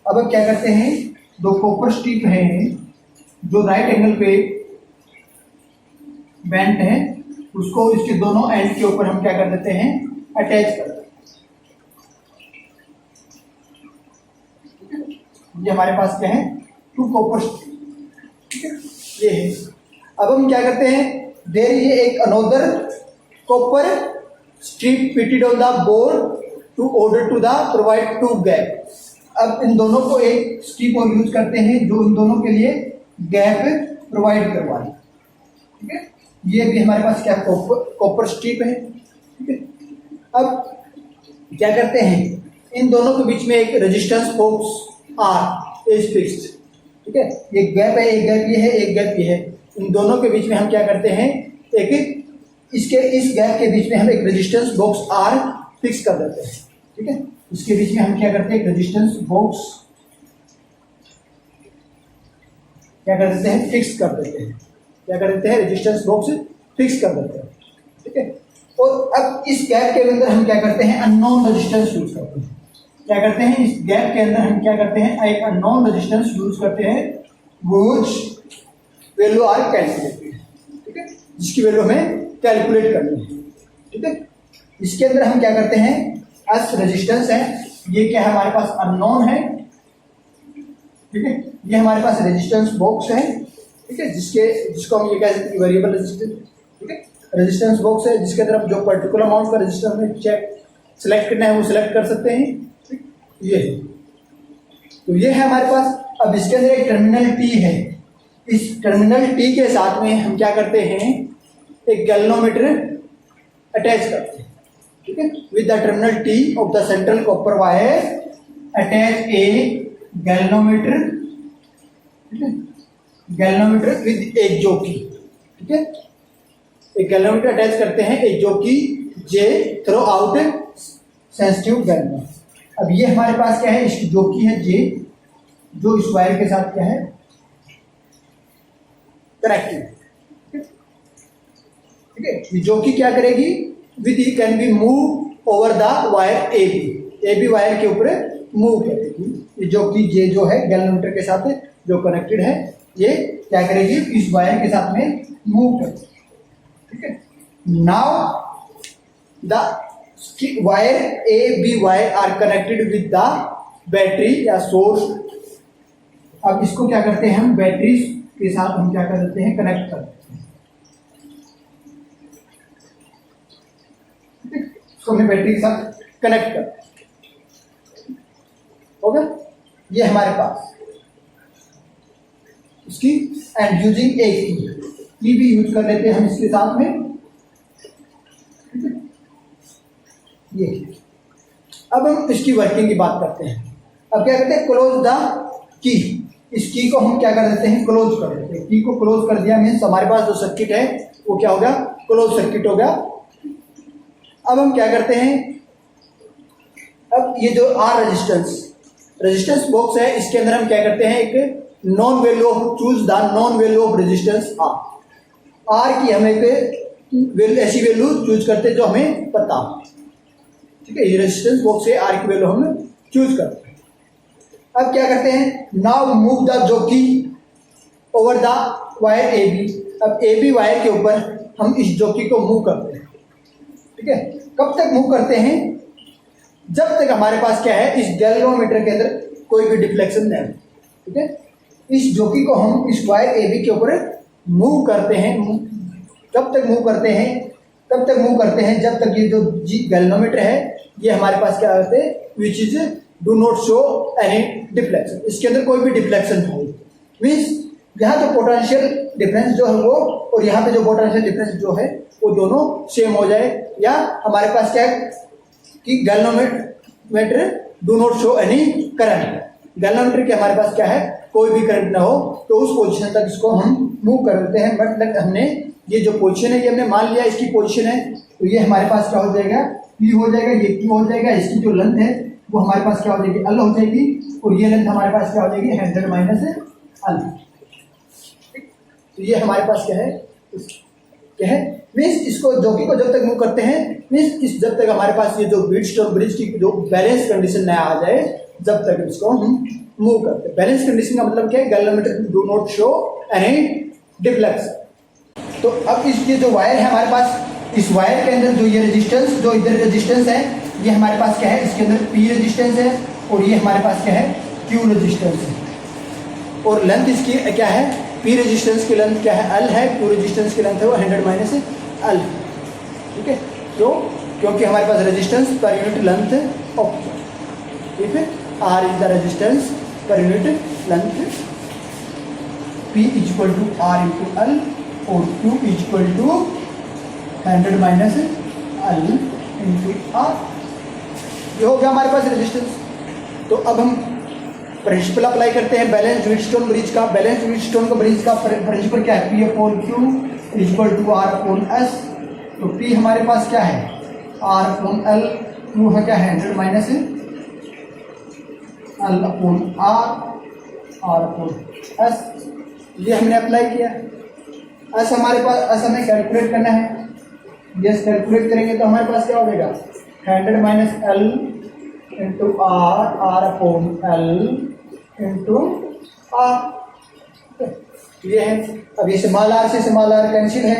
अब क्या करते हैं? 2 कॉपर स्ट्रिप हैं जो राइट एंगल पे बेंड है, उसको इसके दोनों एंड के ऊपर हम क्या कर देते हैं? अटैच कर देते हैं। ये हमारे पास क्या है? 2 कॉपर स्ट्रिप। ठीक है, ये है। अब हम क्या करते हैं? देयर ये एक another copper strip fitted on the board to order to the provide 2 gap. अब इन दोनों को एक स्ट्रिप और यूज करते हैं जो इन दोनों के लिए गैप प्रोवाइड करवा दे। ठीक है, ये भी हमारे पास क्या? कॉपर स्ट्रिप है। ठीक है, अब क्या करते हैं? इन दोनों के बीच में एक resistance box R is fixed. ठीक है, ये गैप है, एक गैप ये है, एक गैप ये है। इन दोनों के बीच में हम क्या करते हैं? एक इसके इस गैप के बीच में हम एक रेजिस्टेंस बॉक्स आर फिक्स कर देते हैं। ठीक है, इसके बीच में हम क्या करते हैं? एक रेजिस्टेंस बॉक्स क्या कर देते हैं? फिक्स कर देते हैं। क्या कर देते हैं? रेजिस्टेंस बॉक्स फिक्स कर देते हैं। ठीक है, और अब इस गैप के अंदर हम क्या करते हैं? अननोन रेजिस्टेंस यूज करते हैं। क्या करते हैं? इस गैप के अंदर हम क्या करते हैं? एक अननोन रेजिस्टेंस यूज करते हैं व्हिच वैल्यू आर कैलकुलेटेड। ठीक है, जिसकी वैल्यू हमें कैलकुलेट करनी है। ठीक है, इसके अंदर हम क्या करते हैं? एस रेजिस्टेंस है, ये क्या है? हमारे पास अननोन है। ठीक है, ये हमारे पास रेजिस्टेंस बॉक्स है। ठीक है, जिसको हम ये कह सकते हैं वेरिएबल रेजिस्टेंस। ठीक है, रेजिस्टेंस बॉक्स है जिसके अंदर हम जो पर्टिकुलर अमाउंट का रेजिस्टेंस में चेक सिलेक्ट करना है वो सिलेक्ट कर सकते हैं। ठीक, ये है। तो ये है हमारे पास। अब इसके अंदर एक टर्मिनल टी है। इस टर्मिनल टी के साथ में हम क्या करते हैं? एक गैल्वेनोमीटर अटैच करते हैं, ठीक है, with the terminal T of the central copper wire attach A galvanometer, ठीक है, गैल्वेनोमीटर विद एक जोकी, ठीक है, एक गैल्वेनोमीटर अटैच करते हैं एक जोकी जे थ्रो आउट सेंसिटिव गैल्वेनोमीटर। अब ये हमारे पास क्या है, इसकी जोकी है जे, जो इस वायर के साथ क्या है कनेक्टेड, ठीक है। जोकी क्या करेगी, with can be move over the wire A B wire के ऊपर मूव करेगी। ये जोकी जे जो है गैल्वेनोमीटर के साथ जो कनेक्टेड है, ये क्या करेगी, इस वायर के साथ में मूव करेगी, ठीक है। Now the wire A B wire are connected with the battery या सोर्स। अब इसको क्या करते हैं हम, बैटरी के साथ हम क्या कर देते हैं, कनेक्ट कर देते हैं, इसको हमने बैटरी के साथ कनेक्ट कर, होगा ये हमारे पास इसकी एंड यूजिंग ए की भी यूज कर लेते हैं हम इसके साथ में, ये। अब हम इसकी वर्किंग की बात करते हैं। अब क्या करते हैं, क्लोज द की, इस की को हम क्या कर देते हैं, क्लोज कर देते हैं। की को क्लोज कर दिया मीन्स हमारे पास जो सर्किट है वो क्या हो गया, क्लोज सर्किट हो गया। अब हम क्या करते हैं, अब ये जो आर रेजिस्टेंस बॉक्स है, इसके अंदर हम क्या करते हैं, एक non value of choose the non value of resistance R की हम एक ऐसी वैल्यू चूज करते हैं जो हमें पता हो, ठीक है। ये रेजिस्टेंस बॉक्स से आर की वैल्यू हम चूज करते हैं। अब क्या करते हैं, now move the jockey over the wire A B. अब ए बी वायर के ऊपर हम इस जोकी को मूव करते हैं, ठीक है। कब तक मूव करते हैं, जब तक हमारे पास क्या है, इस गैल्वेनोमीटर के अंदर कोई भी डिफ्लेक्शन नहीं है, ठीक है। इस जोकी को हम इस वायर ए बी के ऊपर मूव करते हैं, कब तक मूव करते हैं, तब तक मूव करते हैं जब तक ये जो गैल्वेनोमीटर है ये हमारे पास क्या होते हैं, which is do not show any deflection, इसके अंदर कोई भी डिफ्लेक्शन हो, मीन्स यहाँ जो पोटेंशियल डिफरेंस जो है वो और यहाँ पे जो पोटेंशियल डिफरेंस जो है वो दोनों सेम हो जाए, या हमारे पास क्या है कि galvanometer do not show any current, galvanometer के हमारे पास क्या है, कोई भी करंट ना हो, तो उस पोजीशन तक इसको हम मूव कर देते हैं। बट हमने ये जो पोजीशन है ये हमने मान लिया इसकी पोजीशन है, तो ये हमारे पास क्या हो जाएगा, पी हो जाएगा, ये क्यू हो जाएगा, इसकी जो लेंथ है वो हमारे पास क्या हो जाएगी, एल हो जाएगी, और ये लेंथ हमारे पास क्या हो जाएगी, 100 माइनस एल। तो ये हमारे पास क्या है मीन्स इसको जोकी को जब तक मूव करते हैं, मीन्स इस जब तक हमारे पास ये जो व्हीटस्टोन ब्रिज की जो बैलेंस कंडीशन नया आ जाए, जब तक इसको हम मूव करते हैं। बैलेंस कंडीशन का मतलब क्या है, galvanometer do not show any deflection. तो अब इसके जो वायर है हमारे पास, इस वायर के अंदर जो ये रेजिस्टेंस, जो इधर रेजिस्टेंस है, ये हमारे पास क्या है, इसके अंदर पी रेजिस्टेंस है, और ये हमारे पास क्या है, क्यू रेजिस्टेंस है, और लेंथ इसकी क्या है, पी रेजिस्टेंस की लेंथ क्या है, एल है, क्यू रेजिस्टेंस की लेंथ है वो 100 माइनस एल, ठीक है। तो क्योंकि हमारे पास resistance per unit length of, ठीक है, R is the resistance per unit length, P equal to R into L, और Q equal to 100 minus L into R, ये हो गया हमारे पास रेजिस्टेंस। तो अब हम प्रिंसिपल अप्लाई करते हैं बैलेंस व्हीटस्टोन ब्रिज का। बैलेंस व्हीटस्टोन का ब्रिज का प्रिंसिपल क्या है, P upon Q equal to R upon S. तो पी हमारे पास क्या है, आर अपॉन एल, क्यू है क्या है 100 minus L upon R upon S. ये हमने अप्लाई किया। एस हमारे पास, एस हमें कैलकुलेट करना है, यस कैलकुलेट करेंगे तो हमारे पास क्या हो जाएगा, 100 minus L into R upon L into R, ये है। अब ये स्मॉल आर से स्मॉल आर कैंसिल है,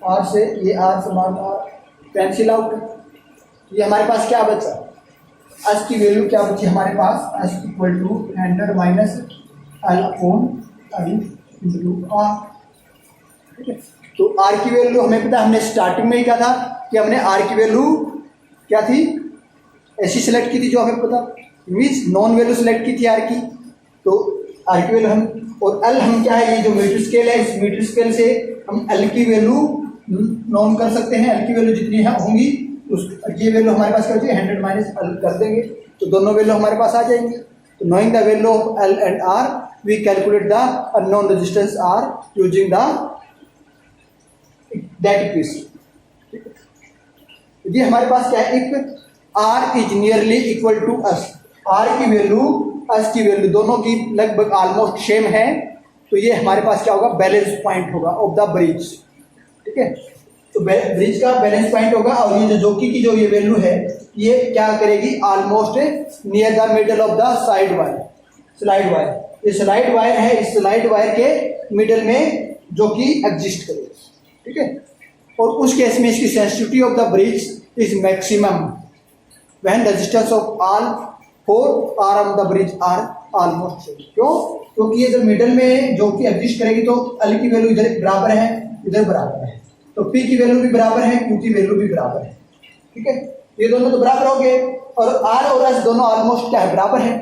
आर से ये R small R cancel out. ये हमारे पास क्या बचा, एस की वैल्यू क्या बची हमारे पास, S equal to 100 minus L upon L into R, ठीक है। तो आर की वैल्यू हमें पता, हमने स्टार्टिंग में ही कहा था कि हमने आर की वैल्यू क्या थी, ऐसी सिलेक्ट की थी जो हमें पता, मीन्स नॉन वैल्यू सिलेक्ट की थी आर की। तो आर की वैल्यू हम, और एल हम क्या है, ये जो मीटर स्केल है, इस मीटर स्केल से हम एल की वैल्यू नॉन कर सकते हैं, एल की वैल्यू जितनी होंगी उस ये वैल्यू हमारे पास क्या होती है 100 माइनस एल कर देंगे तो दोनों वैल्यू हमारे पास आ जाएंगी। तो knowing the value of L and R we calculate the unknown resistance R using the that equation. ये हमारे पास क्या है, एक R is nearly equal to S, R की वैल्यू एस की वैल्यू दोनों की लगभग ऑलमोस्ट सेम है, तो ये हमारे पास क्या होगा, बैलेंस पॉइंट होगा ऑफ द ब्रिज। ठीक है, तो ब्रिज का बैलेंस पॉइंट होगा और ये जो जोकी की जो ये वैल्यू है ये क्या करेगी, almost near the middle of the side wire, slide wire. ये स्लाइड वायर है, इस स्लाइड वायर के मिडल में जो कि एग्जिस्ट करेगी। ठीक है, और उस केस में इसकी sensitivity of the bridge is maximum when resistance of all four are on the bridge are almost same. क्यों? क्योंकि ये जो मिडल में जो कि एग्जिस्ट करेगी तो एल की वैल्यू इधर बराबर है, इधर बराबर है, तो पी की वैल्यू भी बराबर है, क्यू की वैल्यू भी बराबर है। ठीक है, ये दोनों तो बराबर हो गए और आर और एस दोनों ऑलमोस्ट क्या है, बराबर है,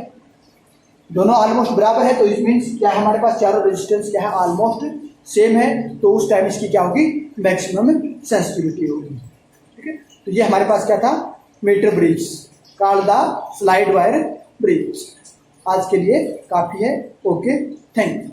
दोनों ऑलमोस्ट बराबर है, तो इस मीन्स क्या है, हमारे पास चारों रेजिस्टेंस क्या है, ऑलमोस्ट सेम है, तो उस टाइम इसकी क्या होगी, मैक्सिमम सेंसिटिविटी होगी। ठीक है, तो ये हमारे पास क्या था, metre bridge called the slide wire bridge. आज के लिए काफी है। Okay, thank you.